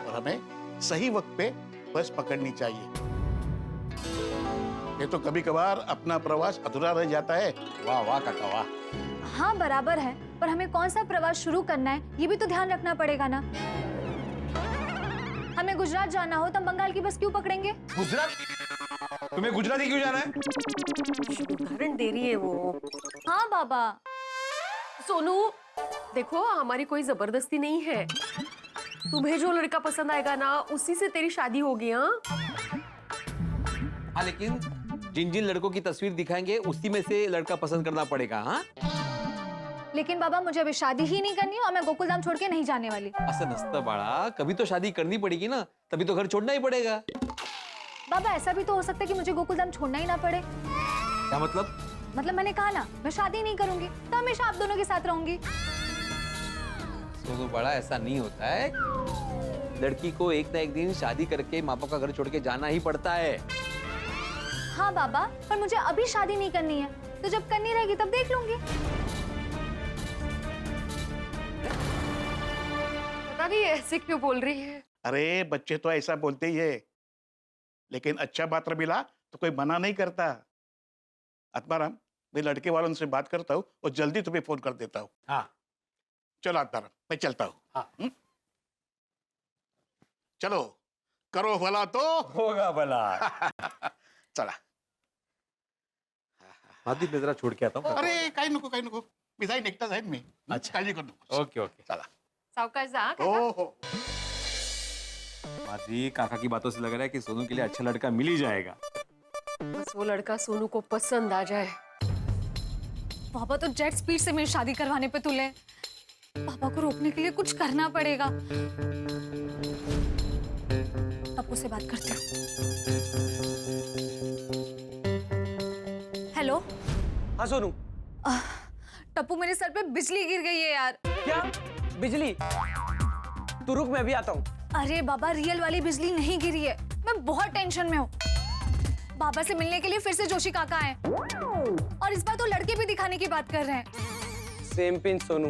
और हमें सही वक्त पे बस पकड़नी चाहिए। ये तो कभी कभार अपना प्रवास अधूरा रह जाता है। वाह वाह काका वाह। हाँ बराबर है, पर हमें कौन सा प्रवास शुरू करना है ये भी तो ध्यान रखना पड़ेगा ना। हमें गुजरात जाना हो तो हम बंगाल की बस क्यों पकड़ेंगे? गुजरात? तुम्हें गुजरात ही क्यों जाना है? उदाहरण दे रही है वो। हाँ बाबा। सोनू देखो, हमारी कोई जबरदस्ती नहीं है। तुम्हें जो लड़का पसंद आएगा ना, उसी से तेरी शादी होगी। हाँ, लेकिन जिन जिन लड़कों की तस्वीर दिखाएंगे उसी में से लड़का पसंद करना पड़ेगा। हाँ, लेकिन बाबा मुझे अभी शादी ही नहीं करनी और मैं गोकुलधाम छोड़ के नहीं जाने वाली। ऐसा नस्ता बाड़ा, कभी तो शादी करनी पड़ेगी ना, तभी तो घर छोड़ना ही पड़ेगा। बाबा ऐसा भी तो हो सकता है कि मुझे गोकुलधाम छोड़ना ही ना पड़े। क्या मतलब? मतलब मैंने कहा ना, मैं शादी नहीं करूंगी तो हमेशा आप दोनों के साथ रहूंगी। सोनू बाड़ा, ऐसा नहीं होता है। लड़की को एक ना एक दिन शादी करके माँ बाप का घर छोड़ के जाना ही पड़ता है। हाँ बाबा, पर मुझे अभी शादी नहीं करनी है, तो जब करनी रहेगी तब देख लूंगी। पता नहीं ऐसे क्यों बोल रही है। अरे बच्चे तो ऐसा बोलते ही है, लेकिन अच्छा पात्र मिला तो कोई मना नहीं करता। आत्माराम, मैं लड़के वालों से बात करता हूँ और जल्दी तुम्हें फोन कर देता हूँ। हाँ चलो आत्माराम, मैं चलता हूँ। हाँ। चलो, करो भला तो होगा भला। चला। आदि मैं जरा छोड़ के आता हूँ। अरे काही नको बिजाई निघता जाईल मी। अच्छा, काळजी करू नको। Okay okay. चला। सावकाश जा काका। हो। मादी, काका की बातों से लग रहा है कि सोनू के लिए अच्छा लड़का मिल ही जाएगा। बस वो लड़का सोनू को पसंद आ जाए। पापा तो जेट स्पीड से मेरी शादी करवाने पे तुले। पापा को रोकने के लिए कुछ करना पड़ेगा। टप्पू से बात करते हैं। हेलो। हाँ सोनू। टप्पू, मेरे सर पे बिजली गिर गई है यार। क्या? बिजली? तू रुक, मैं अभी आता हूँ। अरे बाबा, रियल वाली बिजली नहीं गिरी है। मैं बहुत टेंशन में हूँ। बाबा से मिलने के लिए फिर से जोशी काका आए और इस बार तो लड़के भी दिखाने की बात कर रहे हैं। Same pin Sonu.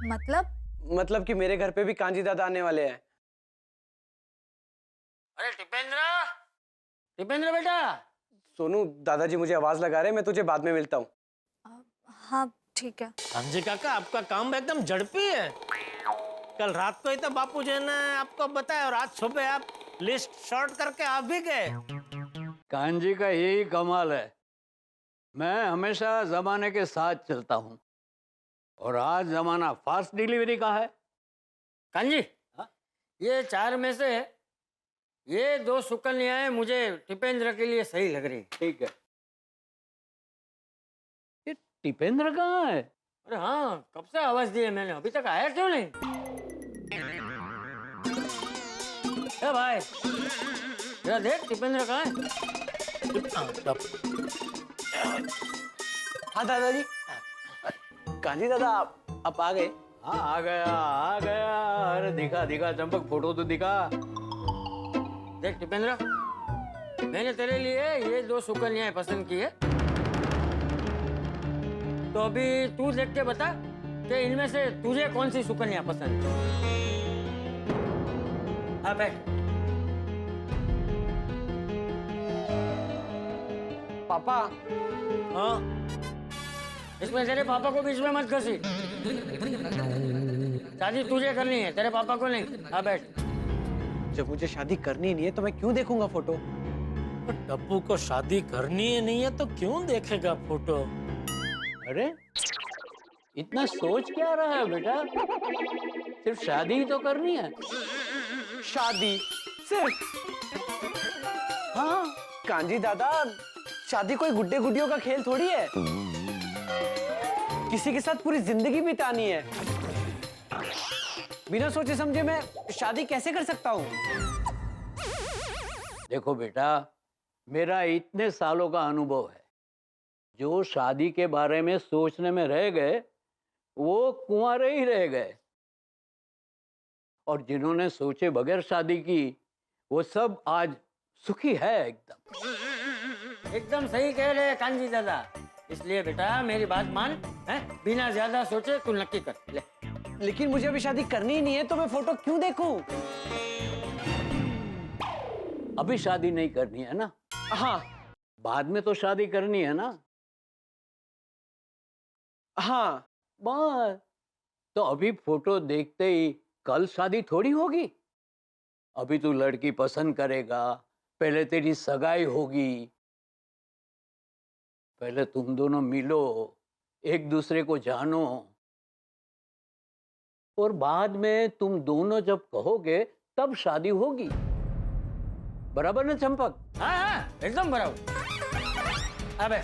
मतलब कि मेरे घर पे भी कांजी दादा आने वाले हैं। अरे टिपेंद्र बेटा। सोनू, दादाजी मुझे आवाज लगा रहे हैं, मैं तुझे बाद में मिलता हूँ। हाँ ठीक है। कांजी काका, आपका काम एकदम झड़पी है। कल रात को ही तो बापूजी ने आपको बताया और आज सुबह आप लिस्ट शॉर्ट करके आ भी गए। कांजी का यही कमाल है, मैं हमेशा जमाने के साथ चलता हूँ और आज जमाना फास्ट डिलीवरी का है। कांजी, ये 4 में से ये दो सुकन्याएं मुझे टिपेंद्र के लिए सही लग रही। ठीक है। ये टिपेंद्र कहाँ है? अरे हाँ, कब से आवाज दी है मैंने, अभी तक आया क्यों नहीं? ए भाई, जरा देख टिपेंद्र कहाँ है? हाँ दादाजी। कांजी दादा आप आ गए? हाँ आ गया। अरे दिखा दिखा चंपक, फोटो तो दिखा। देख टिपेंद्र, मैंने तेरे लिए ये दो सुकन्याएं पसंद की है, तो अभी तू देख के बता कि इनमें से तुझे कौन सी सुकन्या पसंद है। हाँ बैठ। पापा। हाँ, इसमें तेरे पापा को बीच में मत घसी। शादी तुझे करनी है, तेरे पापा को नहीं। हाँ बैठ। जब मुझे शादी करनी नहीं है तो मैं क्यों देखूंगा फोटो? टप्पू को शादी करनी ही नहीं है तो क्यों देखेगा फोटो? अरे इतना सोच क्या रहा है बेटा? सिर्फ शादी ही तो करनी है। शादी सिर्फ? हाँ कांजी दादा, शादी कोई गुड्डे गुड्डियों का खेल थोड़ी है। किसी के साथ पूरी जिंदगी बितानी है। बिना सोचे समझे मैं शादी कैसे कर सकता हूँ? देखो बेटा, मेरा इतने सालों का अनुभव है, जो शादी के बारे में सोचने में रह गए वो कुंवारे ही रह गए, और जिन्होंने सोचे बगैर शादी की वो सब आज सुखी है। एकदम सही कह रहे हैं कांजी दादा। इसलिए बेटा मेरी बात मान, है? बिना ज्यादा सोचे तू नक्की कर ले। लेकिन मुझे अभी शादी करनी ही नहीं है तो मैं फोटो क्यों देखूं? अभी शादी नहीं करनी है ना? हाँ। बाद में तो शादी करनी है ना? हाँ। बस, तो अभी फोटो देखते ही कल शादी थोड़ी होगी। अभी तू लड़की पसंद करेगा, पहले तेरी सगाई होगी, पहले तुम दोनों मिलो, एक दूसरे को जानो, और बाद में तुम दोनों जब कहोगे तब शादी होगी। बराबर ना चंपक? हाँ हाँ एकदम बराबर। अबे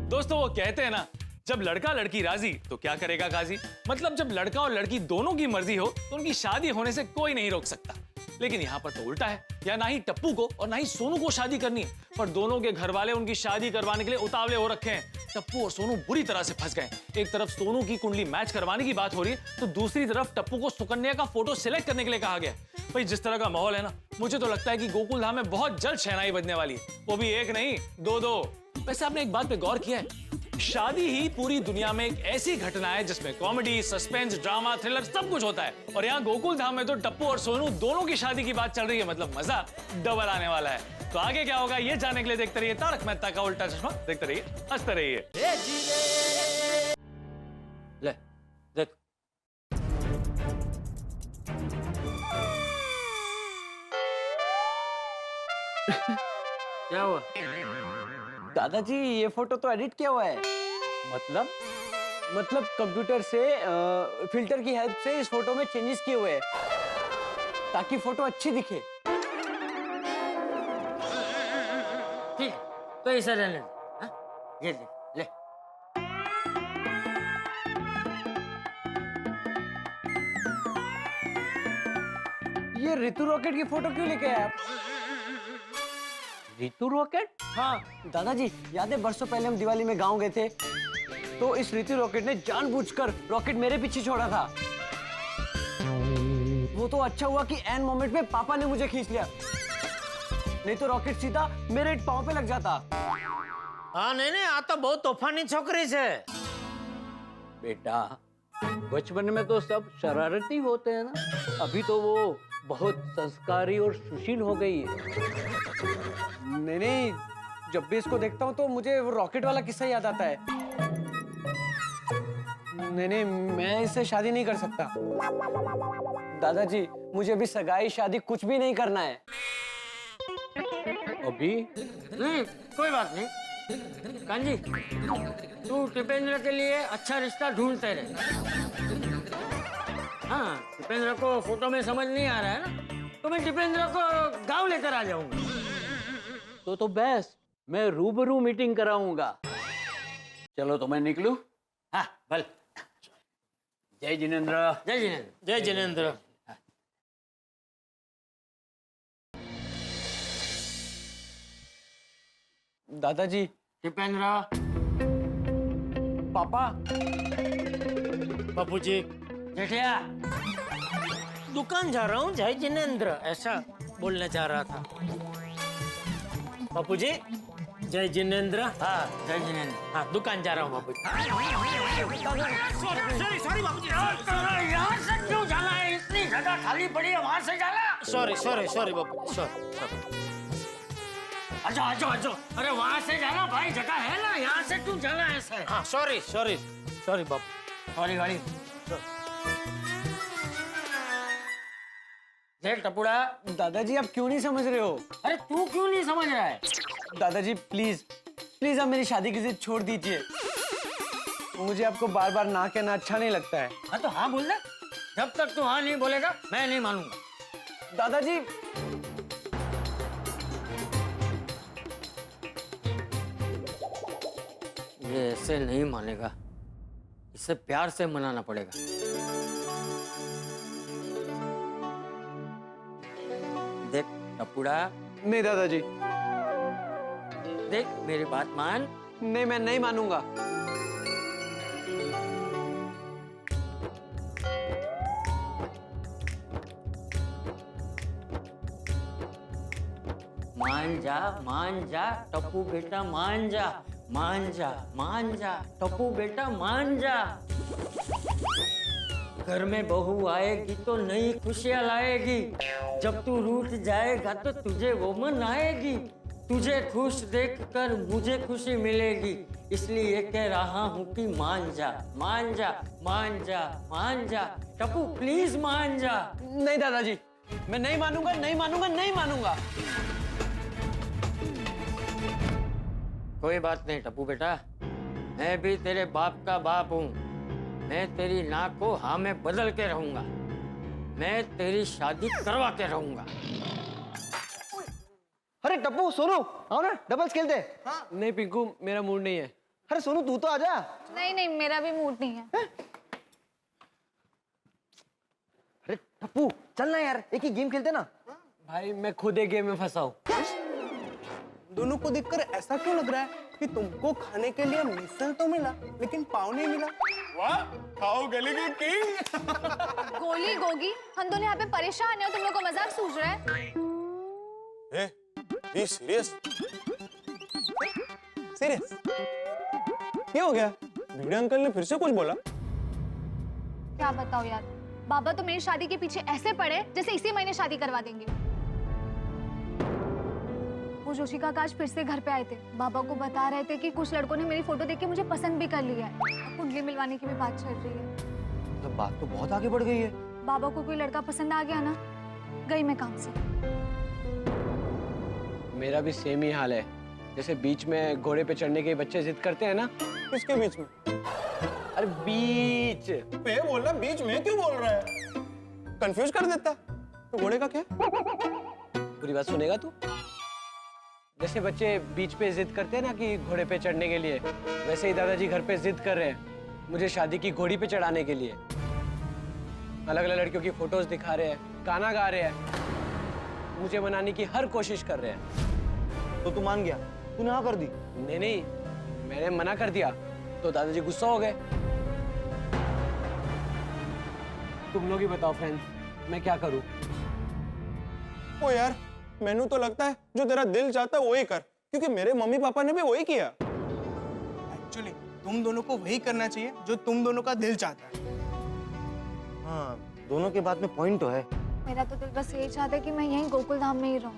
दोस्तों, वो कहते हैं ना, जब लड़का लड़की राजी तो क्या करेगा काजी। मतलब जब लड़का और लड़की दोनों की मर्जी हो तो उनकी शादी होने से कोई नहीं रोक सकता। लेकिन यहाँ पर तो उल्टा है, या ना ही टप्पू को और ना ही सोनू को शादी करनी है, पर दोनों के घर वाले उनकी शादी करवाने के लिए उतावले हो रखे हैं। टप्पू और सोनू बुरी तरह से फंस गए। एक तरफ सोनू की कुंडली मैच करवाने की बात हो रही है, तो दूसरी तरफ टप्पू को सुकन्या का फोटो सिलेक्ट करने के लिए कहा गया। भाई जिस तरह का माहौल है ना, मुझे तो लगता है कि गोकुल धाम में बहुत जल्द शहनाई बजने वाली है, वो भी एक नहीं दो। वैसे आपने एक बात पे गौर किया है? शादी ही पूरी दुनिया में एक ऐसी घटना है जिसमें कॉमेडी, सस्पेंस, ड्रामा, थ्रिलर सब कुछ होता है, और यहाँ गोकुल धाम में तो टप्पू और सोनू दोनों की शादी की बात चल रही है। मतलब मजा डबल आने वाला है। तो आगे क्या होगा ये जानने के लिए देखते रहिए तारक मेहता का उल्टा चश्मा। देखते रहिए, हंसते रहिए। ले देख। क्या हुआ? दादाजी ये फोटो तो एडिट किया हुआ है। मतलब कंप्यूटर से फिल्टर की हेल्प से इस फोटो में चेंजेस किए हुए हैं ताकि फोटो अच्छी दिखे। ठीक, तो ऐसा रहने दे। हाँ? ये देख, ले। ये ऋतु रॉकेट की फोटो क्यों लेके आए आप? ऋतु रॉकेट? हाँ दादाजी, याद है बरसों पहले हम दिवाली में गांव गए थे, तो इस ऋतु रॉकेट ने जानबूझकर रॉकेट मेरे पीछे छोड़ा था। वो तो अच्छा हुआ कि एन मोमेंट में पापा ने मुझे खींच लिया, नहीं तो रॉकेट सीधा मेरे पाँव पे लग जाता। हाँ नहीं, आ तो बहुत तूफानी छोकरी है। बेटा बचपन में तो सब शरारती होते हैं ना, अभी तो वो बहुत संस्कारी और सुशील हो गई है। नहीं, जब भी इसको देखता हूँ तो मुझे वो रॉकेट वाला किस्सा याद आता है। नहीं, मैं इससे शादी नहीं कर सकता। दादाजी, मुझे अभी सगाई शादी कुछ भी नहीं करना है। अभी? नहीं, कोई बात नहीं। कांजी, तू टिपेंद्र के लिए अच्छा रिश्ता ढूंढते रहे। हाँ, दीपेंद्र को फोटो में समझ नहीं आ रहा है ना, तो मैं दीपेंद्र को गांव लेकर आ जाऊंगा। तो बेस्ट, मैं रूबरू मीटिंग कराऊंगा। चलो तो मैं निकलूं। हाँ भले। जय जिनेंद्र। जय जिनेंद्र। जय जिनेंद्र। दादाजी। दीपेंद्र। पापा। बापूजी। जेठिया। दुकान जा रहा हूँ जय जिनेंद्र, ऐसा बोलने जा रहा था। बापूजी जय जिनेंद्र। हाँ जय जिनेंद्र। हाँ दुकान जा रहा हूँ बापूजी। सॉरी बापूजी। यहाँ से क्यों जाना है? इतनी जगह खाली पड़ी है, वहाँ से जाना। सॉरी बापूजी, सॉरी। अच्छा। अरे वहाँ से जाना भाई, जगह है ना, यहाँ से क्यों जाना है ऐसा? हाँ सॉरी बापू। सॉरी। देख टपुड़ा। दादाजी आप क्यों नहीं समझ रहे हो? अरे तू क्यों नहीं समझ रहा है? दादाजी प्लीज आप मेरी शादी की जिद छोड़ दीजिए। मुझे आपको बार बार ना कहना अच्छा नहीं लगता है। हाँ तो हाँ बोल दे। जब तक तू हाँ नहीं बोलेगा मैं नहीं मानूंगा। दादाजी ये ऐसे नहीं मानेगा, इसे प्यार से मनाना पड़ेगा। देख टपुड़ा। नहीं दादाजी। देख मेरी बात मान। नहीं मैं नहीं मानूंगा। मान जा टप्पू बेटा, मान जा टप्पू बेटा, मान जा। घर में बहू आएगी तो नई खुशियां लाएगी। जब तू रूठ जाएगा तो तुझे वो मन आएगी। तुझे खुश देखकर मुझे खुशी मिलेगी। इसलिए कह रहा हूँ कि मान जा टप्पू, प्लीज मान जा। नहीं दादाजी, मैं नहीं मानूंगा। कोई बात नहीं टप्पू बेटा, मैं भी तेरे बाप का बाप हूँ। मैं तेरी नाक को हाँ में बदल के रहूंगा। मैं तेरी शादी करवा के रहूंगा। अरे टप्पू सोनू आओ ना, डबल्स खेलते। हाँ। नहीं पिंकू, मेरा मूड नहीं है। अरे सोनू तू तो आजा। नहीं मेरा भी मूड नहीं है। अरे टप्पू चल ना यार, एक ही गेम खेलते ना। भाई मैं खुद एक गेम में फंसा हूँ। दोनों को देखकर ऐसा क्यों लग रहा है कि तुमको खाने के लिए मिसल तो मिला लेकिन पाव नहीं मिला? वाह, खाओ गली की किंग। गोली गोगी, हम दोनों यहाँ पे परेशान है और तुम लोग को मजाक सूझ रहा है? Be serious. क्या हो गया? भिड़े अंकल ने फिर से कुछ बोला? क्या बताओ यार, बाबा तो मेरी शादी के पीछे ऐसे पड़े जैसे इसी महीने शादी करवा देंगे। वो जोशी काका आज फिर से घर पे आए थे। बाबा को बता रहे थे कि कुछ लड़कों ने मेरी फोटो देख के मुझे पसंद भी कर लिया है। कुंडली मिलवाने की भी बात चल रही है। तो बात तो बहुत आगे बढ़ गई है। बाबा को कोई लड़का पसंद आ गया ना, गई मैं काम से। मेरा भी सेम ही हाल है। जैसे बीच में घोड़े पे चढ़ने के बच्चे जिद करते हैं ना। किसके बीच में? अरे बीच पे बोलना, बीच में क्यों बोल रहा है? कंफ्यूज कर देता। तो घोड़े का क्या? पूरी बात सुनेगा तू? जैसे बच्चे बीच पे जिद करते हैं ना कि घोड़े पे चढ़ने के लिए, वैसे ही दादाजी घर पे जिद कर रहे हैं मुझे शादी की घोड़ी पे चढ़ाने के लिए। अलग अलग लड़कियों की फोटोज दिखा रहे हैं, गाना गा रहे हैं, मुझे मनाने की हर कोशिश कर रहे हैं। तो तू मान गया? तूने हाँ कर दी? नहीं, मैंने मना कर दिया तो दादाजी गुस्सा हो गए। तुम लोग ही बताओ फ्रेंड्स, मैं क्या करूं? ओ यार, मैनू तो लगता है जो तेरा दिल चाहता है वही कर, क्योंकि मेरे मम्मी पापा ने भी वही किया। एक्चुअली तुम दोनों को वही करना चाहिए जो तुम दोनों का दिल चाहता है। हाँ, दोनों के बात में पॉइंट तो है। मेरा तो दिल बस यही चाहता है कि मैं यहीं गोकुल धाम में ही रहूं।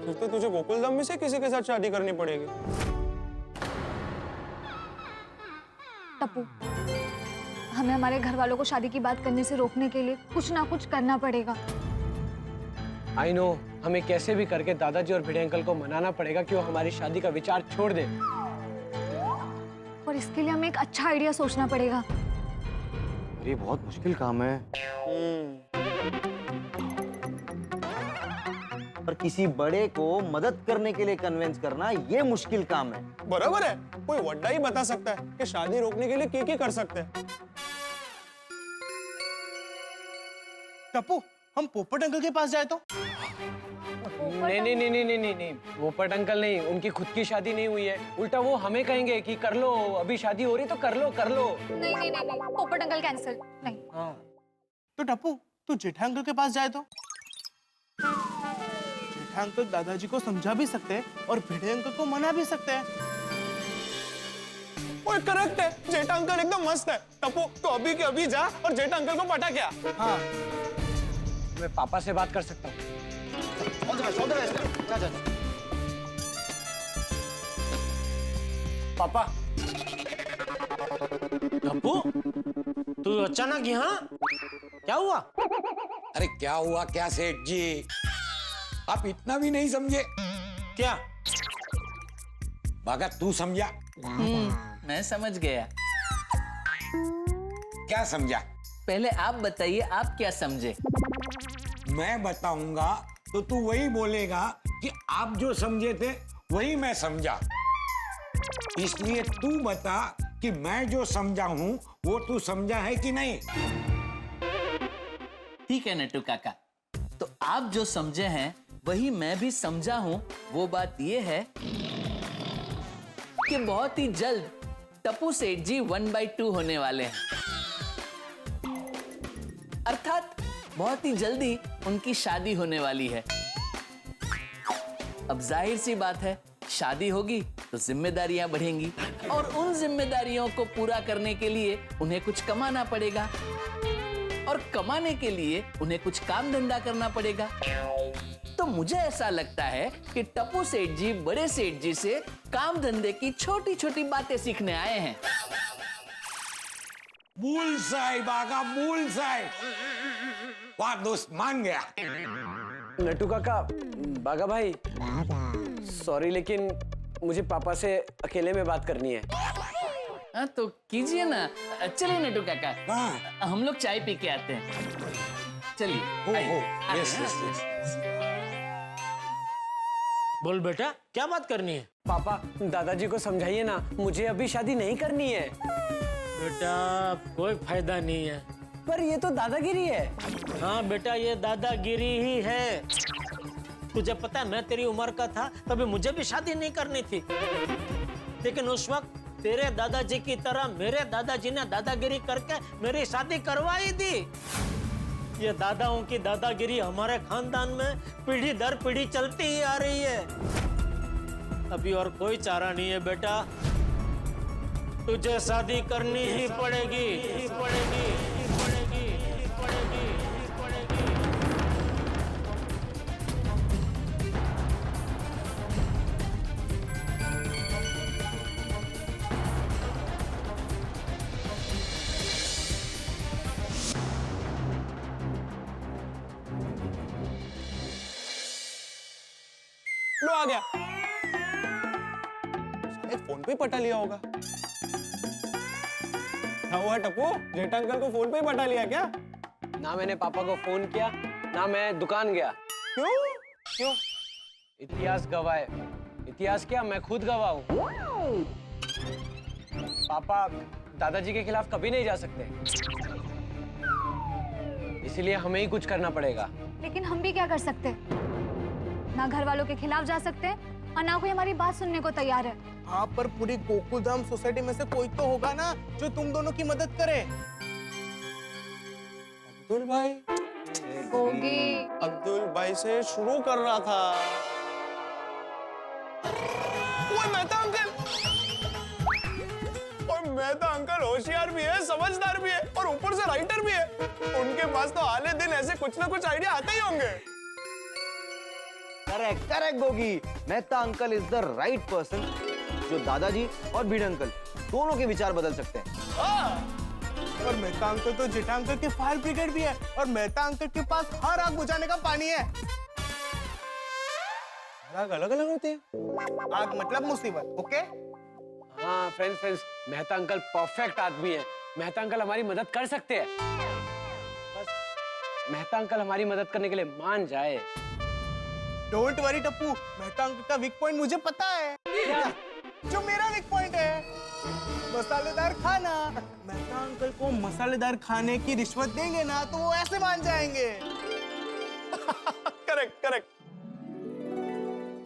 फिर तो तुझे गोकुल धाम में से किसी के साथ शादी करनी पड़ेगी। टप्पू, हमें हमारे घर वालों को शादी की बात करने से रोकने के लिए कुछ ना कुछ करना पड़ेगा। आई नो, हमें कैसे भी करके दादाजी और भिड़े अंकल को मनाना पड़ेगा कि वो हमारी शादी का विचार छोड़ दे। और इसके लिए हमें एक अच्छा आइडिया सोचना पड़ेगा। ये बहुत मुश्किल काम है। पर किसी बड़े को मदद करने के लिए कन्विंस करना ये मुश्किल काम है। बराबर है, कोई वड्डा ही बता सकता है कि शादी रोकने के लिए क्या कर सकते हैं। टप्पू, हम पोपट अंकल के पास जाए तो? नहीं नहीं नहीं नहीं नहीं नहीं, पोपट अंकल नहीं, उनकी खुद की शादी नहीं हुई है। उल्टा वो हमें कहेंगे कि कर लो, अभी शादी हो रही तो कर लो कर लो। नहीं नहीं नहीं, पोपट अंकल कैंसिल नहीं। तो टप्पू, तू जेठा अंकल के पास जाए तो? जेठा अंकल दादाजी को समझा भी सकते हैं और भिड़े अंकल को मना भी सकते हैं। ओए करेक्ट है, जेठा अंकल एकदम मस्त है। टप्पू तो अभी के अभी जा और जेठा अंकल को पटा क्या। हाँ, मैं पापा से बात कर सकता हूँ। पापा, टप्पू, तू अचानक यहाँ क्या हुआ? अरे क्या हुआ क्या सेठ जी, आप इतना भी नहीं समझे क्या? बागा तू समझा? मैं समझ गया। क्या समझा? पहले आप बताइए, आप क्या समझे? मैं बताऊंगा तो तू वही बोलेगा कि आप जो समझे थे वही मैं समझा। इसलिए तू बता कि मैं जो समझा हूं वो तू समझा है कि नहीं। ठीक है नट्टू काका, तो आप जो समझे हैं वही मैं भी समझा हूं। वो बात ये है कि बहुत ही जल्द टप्पू सेठ जी 1/2 होने वाले हैं। अर्थात बहुत ही जल्दी उनकी शादी होने वाली है। अब जाहिर सी बात है, शादी होगी तो जिम्मेदारियां बढ़ेंगी और उन जिम्मेदारियों को पूरा करने के लिए उन्हें कुछ कमाना पड़ेगा और कमाने के लिए उन्हें कुछ काम धंधा करना पड़ेगा। तो मुझे ऐसा लगता है कि टप्पू सेठ जी बड़े सेठ जी से काम धंधे की छोटी छोटी बातें सीखने आए हैं। बुल साहिब आगा, बुल साहिब। वाह दोस्त, मान गया। नट्टू काका, बागा भाई, सॉरी लेकिन मुझे पापा से अकेले में बात करनी है। हाँ तो कीजिए ना। चलिए नट्टू काका, हम लोग चाय पी के आते हैं। चलिए। Yes yes yes. बोल बेटा, क्या बात करनी है? पापा, दादाजी को समझाइए ना, मुझे अभी शादी नहीं करनी है। बेटा, कोई फायदा नहीं है। पर ये तो दादागिरी है। हाँ बेटा, ये दादागिरी ही है। तुझे पता है, मैं तेरी उम्र का था तभी मुझे भी शादी नहीं करनी थी, लेकिन उस वक्त तेरे दादाजी की तरह मेरे दादाजी ने दादागिरी करके मेरी शादी करवाई दी। ये दादाओं की दादागिरी हमारे खानदान में पीढ़ी दर पीढ़ी चलती ही आ रही है। अभी और कोई चारा नहीं है बेटा, तुझे शादी करनी ही पड़ेगी, ही पड़ेगी, ही पड़ेगी, ही पड़ेगी, ही पड़ेगी। लो आ गया। शायद फोन पे पटा लिया होगा। क्या हुआ टप्पू, जेठा अंकल को फोन पे ही पटा लिया क्या? ना मैंने पापा को फोन किया, ना मैं दुकान गया। क्यों? क्यों? इतिहास गवाह है। इतिहास क्या, मैं खुद गवाह हूँ। पापा दादाजी के खिलाफ कभी नहीं जा सकते, इसलिए हमें ही कुछ करना पड़ेगा। लेकिन हम भी क्या कर सकते? ना घर वालों के खिलाफ जा सकते और ना कोई हमारी बात सुनने को तैयार है। हाँ, पर पूरी गोकुलधाम सोसाइटी में से कोई तो होगा ना जो तुम दोनों की मदद करे। अब्दुल भाई होगी। अब्दुल भाई से शुरू कर रहा था। ओए मेहता अंकल, और मेहता अंकल होशियार भी है, समझदार भी है और ऊपर से राइटर भी है। उनके पास तो आले दिन ऐसे कुछ ना कुछ आइडिया आते ही होंगे। Correct correct Gogi, Mehta uncle is the right person जो दादाजी और भीड़ अंकल दोनों के विचार बदल सकते हैं। और मेहता अंकल तो जेठा अंकल के फायर ब्रिगेड भी है और मेहता अंकल के पास हर आग बुझाने का पानी है। आग अलग अलग होती है? आग मतलब मुसीबत, ओके? हाँ फ्रेंड्स, मेहता अंकल परफेक्ट आदमी है। मेहता अंकल हमारी मदद कर सकते हैं, बस मेहता अंकल हमारी मदद करने के लिए मान जाए। Don't worry Tappu, Mehta uncle का वीक पॉइंट मुझे पता है। क्या? जो मेरा वीक पॉइंट है, मसालेदार खाना। मेहता अंकल को मसालेदार खाने की रिश्वत देंगे ना तो वो ऐसे मान जाएंगे। Correct correct.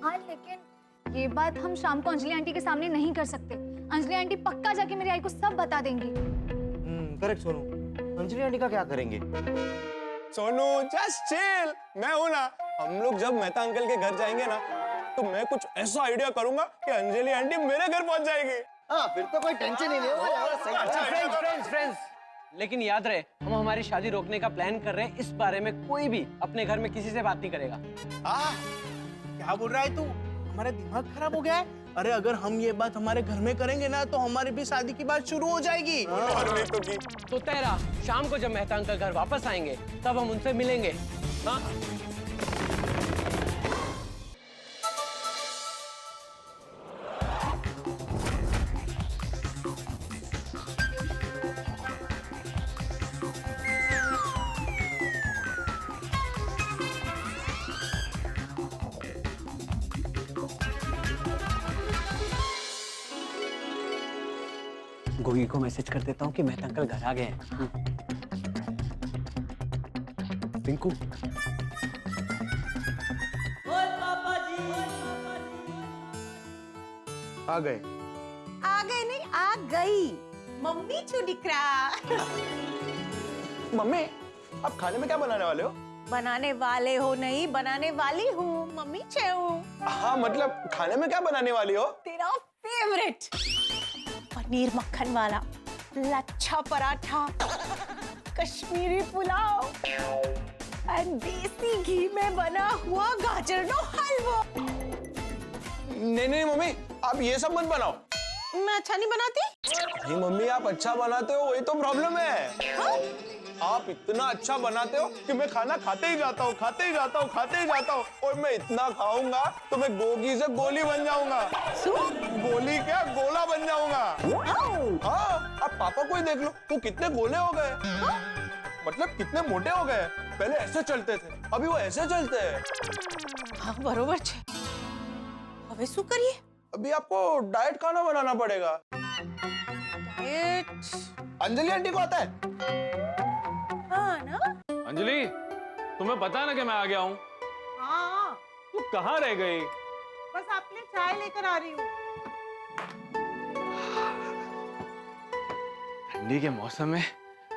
हाँ लेकिन ये बात हम शाम को अंजलि आंटी के सामने नहीं कर सकते। अंजलि आंटी पक्का जाके मेरी आई को सब बता देंगी। करेक्ट सोनू। अंजलि आंटी का क्या करेंगे? सोनू जस्ट चिल, मैं हूं ना। हम लोग जब मेहता अंकल के घर जाएंगे ना तो मैं कुछ ऐसा आइडिया करूंगा कि अंजलि आंटी मेरे घर पहुंच जाएगी। हाँ, फिर तो कोई टेंशन ही नहीं होगा। फ्रेंड्स, लेकिन याद रहे हम हमारी शादी रोकने का प्लान कर रहे हैं। इस बारे में कोई भी अपने घर में किसी से बात नहीं करेगा। क्या बोल रहा है तू? हमारा दिमाग खराब हो गया है? अरे अगर हम ये बात हमारे घर में करेंगे ना तो हमारी भी शादी की बात शुरू हो जाएगी। तो तेरा शाम को जब मेहता अंकल घर वापस आएंगे तब हम उनसे मिलेंगे। हाँ? गोगी को मैसेज कर देता हूँ कि मेहता अंकल घर आ गए हैं। पिंकू, आ गए। नहीं, आ गई मम्मी चुडिकरा। मम्मी, आप खाने में क्या बनाने वाले हो? बनाने वाले हो नहीं, बनाने वाली हूँ मम्मी चेऊ। हाँ मतलब खाने में क्या बनाने वाली हो? तेरा फेवरेट पनीर मक्खन वाला लच्छा पराठा, कश्मीरी पुलाव और देसी घी में बना हुआ गाजरनो हलवा। नहीं मम्मी, आप ये सब मत बनाओ। मैं अच्छा नहीं बनाती? नहीं मम्मी, आप अच्छा बनाते हो, वही तो प्रॉब्लम है। हाँ? आप इतना अच्छा बनाते हो कि मैं खाना खाते ही जाता हूँ, खाते ही जाता हूँ, खाते ही जाता हूँ, और मैं इतना खाऊंगा तो मैं गोगी से गोली बन जाऊंगा। गोली क्या, गोला बन जाऊंगा। हाँ, आप पापा को ही देख लो, वो कितने गोले हो गए। मतलब कितने मोटे हो गए। पहले ऐसे चलते थे, अभी वो ऐसे चलते हैं। हाँ बरोबर छे। હવે શું કરીએ? अभी आपको डाइट खाना बनाना पड़ेगा। डाइट? अंजलि आंटी को आता है? हाँ ना? अंजलि, तुम्हें पता है ना कि मैं आ गया हूँ? हाँ। तू कहाँ रह गई? बस आपके लिए चाय लेकर आ रही हूँ। ठंडी के मौसम में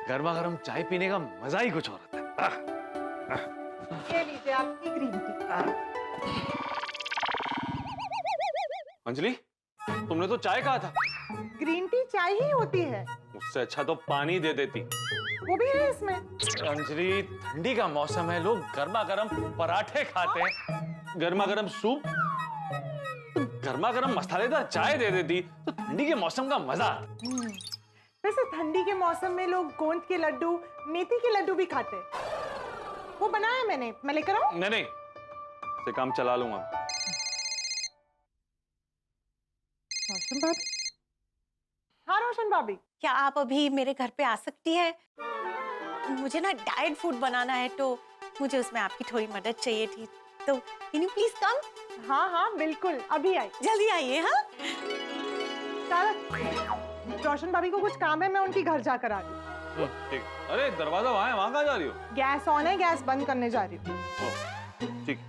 गर्मा गर्म चाय पीने का मजा ही कुछ और होता है। ये लीजिए आपकी ग्रीन टी। अंजलि, तुमने तो चाय कहा था। ग्रीन टी चाय ही होती है। उससे अच्छा तो पानी दे देती। वो भी है इसमें। अंजलि, ठंडी का मौसम है, लोग गर्मा गर्म पराठे खाते हैं, गर्मा गर्म सूप। तो गर्मा गर्म मसालेदार चाय दे देती तो ठंडी के मौसम का मजा आता। वैसे ठंडी के मौसम में लोग गोंद के लड्डू, मेथी के लड्डू भी खाते हैं। वो बनाया मैंने, मैं लेकर आऊं? नहीं, से काम चला लूंगा। रोशन भाभी? हाँ रोशन भाभी, क्या आप अभी मेरे घर पे आ सकती हैं? मुझे ना डाइट फूड बनाना है तो मुझे उसमें आपकी थोड़ी मदद चाहिए थी, तो कैन यू प्लीज कम? हाँ हाँ बिल्कुल, अभी आई, जल्दी आइए। हाँ रोशन भाभी को कुछ काम है, मैं उनके घर जाकर आ रही हूँ। ठीक। अरे दरवाजा वहाँ है, वहाँ कहाँ जा रही हो? गैस ऑन है, गैस बंद करने जा रही हूँ। ठीक।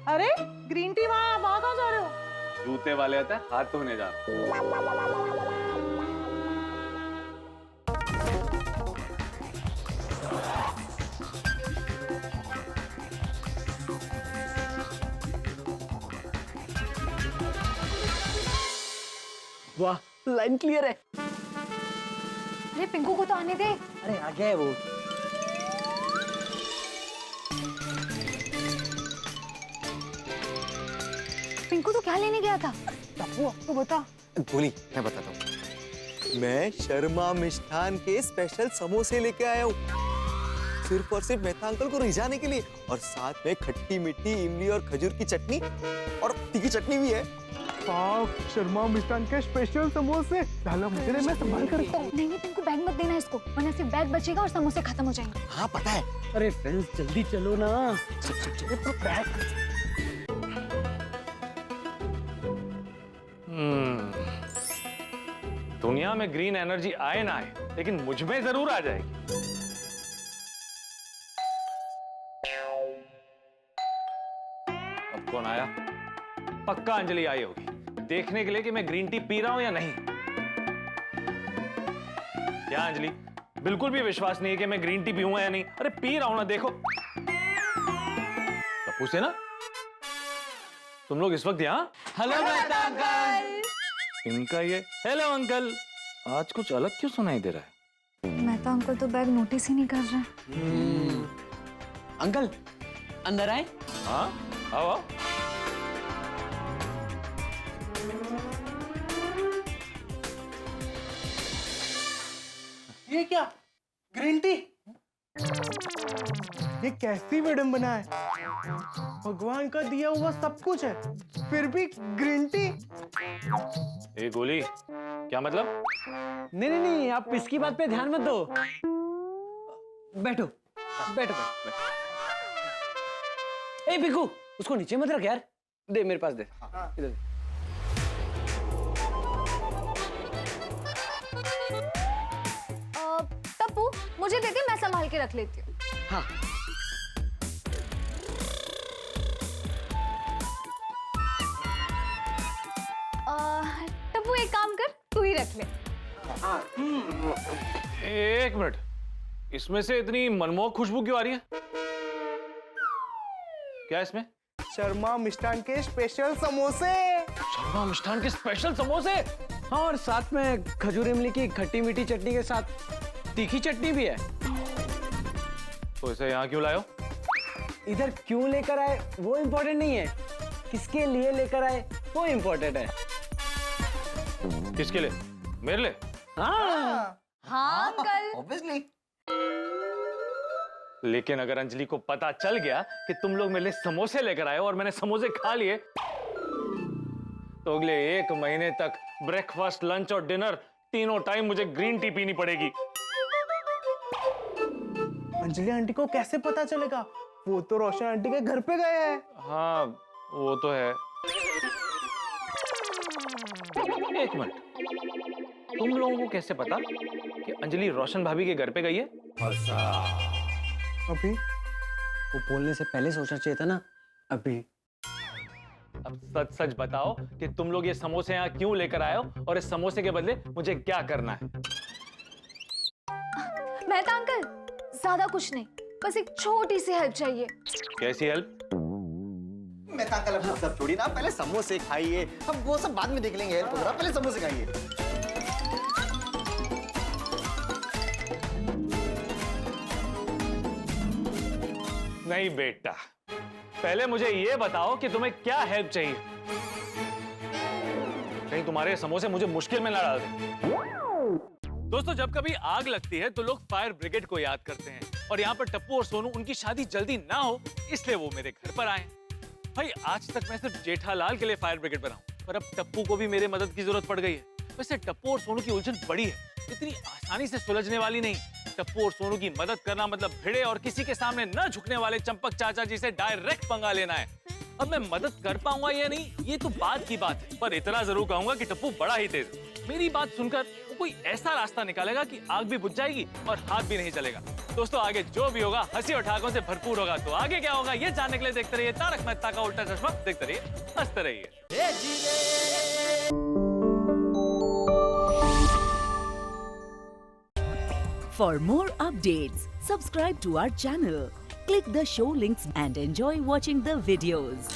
अरे ग्रीन टी वहाँ कहाँ जा रहे हो? जूते वाले आते हैं, हाथ धोने जा रहा। वाह, लाइन क्लियर है। अरे पिंकू को तो आने दे। अरे आ गया है वो। पिंकू तो क्या लेने गया था? तो बता। गोली, मैं बताता हूँ। मैं शर्मा मिष्ठान के स्पेशल समोसे लेके आया हूँ, सिर्फ और सिर्फ मेहता अंकल को रिझाने के लिए, और साथ में खट्टी मीठी इमली और खजूर की चटनी, और तीखी चटनी भी है। शर्मा मिष्ठान के स्पेशल समोसे डाला मुझे, मैं संभाल कर रखता हूँ। नहीं नहीं, तुमको बैग मत देना इसको, वरना सिर्फ बैग बचेगा और समोसे खत्म हो जाएंगे। हाँ पता है। अरे फ्रेंड्स जल्दी चलो ना। दुनिया में ग्रीन एनर्जी आए ना आए, लेकिन मुझ में जरूर आ जाएगी। अब कौन आया? पक्का अंजलि आई होगी, देखने के लिए कि मैं ग्रीन टी पी रहा हूं या नहीं। क्या अंजलि, बिल्कुल भी विश्वास नहीं है कि मैं ग्रीन टी पीऊंगा या नहीं? अरे पी रहा हूं ना, देखो। टप्पू से ना, तुम लोग इस वक्त यहाँ? Hello Mehta uncle. इनका ये हेलो अंकल आज कुछ अलग क्यों सुनाई दे रहा है? मेहता अंकल तो बैग नोटिस ही नहीं कर रहे। अंकल अंदर आए? हाँ आओ आओ। ये क्या? Green tea? ये कैसी विडंबना है? भगवान का दिया हुआ सब कुछ है, फिर भी ग्रीन टी? ए गोली, क्या मतलब? नहीं नहीं नहीं, आप इसकी बात पे ध्यान मत दो। बैठो बैठो बैठो। ए बिकू, उसको नीचे मत रख यार, दे मेरे पास दे। इधर टप्पू मुझे दे दे, मैं संभाल के रख लेती हूँ। हाँ। टप्पू एक काम कर, तू ही रख ले। एक मिनट, इसमें से इतनी मनमोहक खुशबू क्यों आ रही है? क्या इसमें? शर्मा मिष्ठान के स्पेशल समोसे। शर्मा मिष्ठान के स्पेशल समोसे? हाँ, और साथ में खजूर इमली की खट्टी मीठी चटनी के साथ तीखी चटनी भी है। तो इसे यहाँ क्यों लायो? इधर क्यों लेकर आए वो इम्पोर्टेंट नहीं है, किसके लिए लेकर आए वो इम्पोर्टेंट है। किसके लिए? मेरे लिए? हाँ हाँ अंकल। ऑब्वियसली। लेकिन अगर अंजलि को पता चल गया कि तुम लोग मेरे लिए समोसे लेकर आए और मैंने समोसे खा लिए, तो अगले 1 महीने तक ब्रेकफास्ट, लंच और डिनर तीनों टाइम मुझे ग्रीन टी पीनी पड़ेगी। अंजलि आंटी को कैसे पता चलेगा? वो तो रोशन आंटी के घर पे गए हैं। हाँ वो तो है। एक मिनट, तुम लोगों को कैसे पता कि अंजलि रोशन भाभी के घर पे गई है? अभी वो बोलने से पहले सोचना चाहिए था ना। अभी अब सच सच बताओ कि तुम लोग ये समोसे यहाँ क्यों लेकर आए हो और इस समोसे के बदले मुझे क्या करना है? मेहता अंकल, ज्यादा कुछ नहीं, बस एक छोटी सी हेल्प चाहिए। कैसी हेल्प? मेहता अंकल अब सब छोड़िए ना, पहले समोसे खाइए, हम वो सब बाद में देख लेंगे। पहले समोसे खाइए। नहीं बेटा, पहले मुझे ये बताओ कि तुम्हें क्या हेल्प चाहिए। कहीं तुम्हारे समोसे मुझे मुश्किल में ना डाल दें। दोस्तों, जब कभी आग लगती है तो लोग फायर ब्रिगेड को याद करते हैं, और यहाँ पर टप्पू और सोनू, उनकी शादी जल्दी ना हो इसलिए वो मेरे घर पर आए। भाई आज तक मैं सिर्फ जेठालाल के लिए फायर ब्रिगेड बना हूं, पर अब टप्पू को भी मेरे मदद की जरूरत पड़ गई है। वैसे टप्पू और सोनू की उलझन बड़ी है, इतनी आसानी से सुलझने वाली नहीं। टप्पू और सोनू की मदद करना मतलब भिड़े और किसी के सामने न झुकने वाले चंपक चाचा जी से डायरेक्ट पंगा लेना है। अब मैं मदद कर पाऊंगा या नहीं ये तो बात की बात है, पर इतना जरूर कहूंगा कि टप्पू बड़ा ही तेज है। मेरी बात सुनकर वो कोई ऐसा रास्ता निकालेगा कि आग भी बुझ जाएगी और हाथ भी नहीं चलेगा। दोस्तों, आगे जो भी होगा हंसी और ठाकों से भरपूर होगा। तो आगे क्या होगा ये जानने के लिए देखते रहिए तारक मेहता का उल्टा चश्मा। देखते रहिए, हंसते रहिए। For more updates, subscribe to our channel, click the show links and enjoy watching the videos.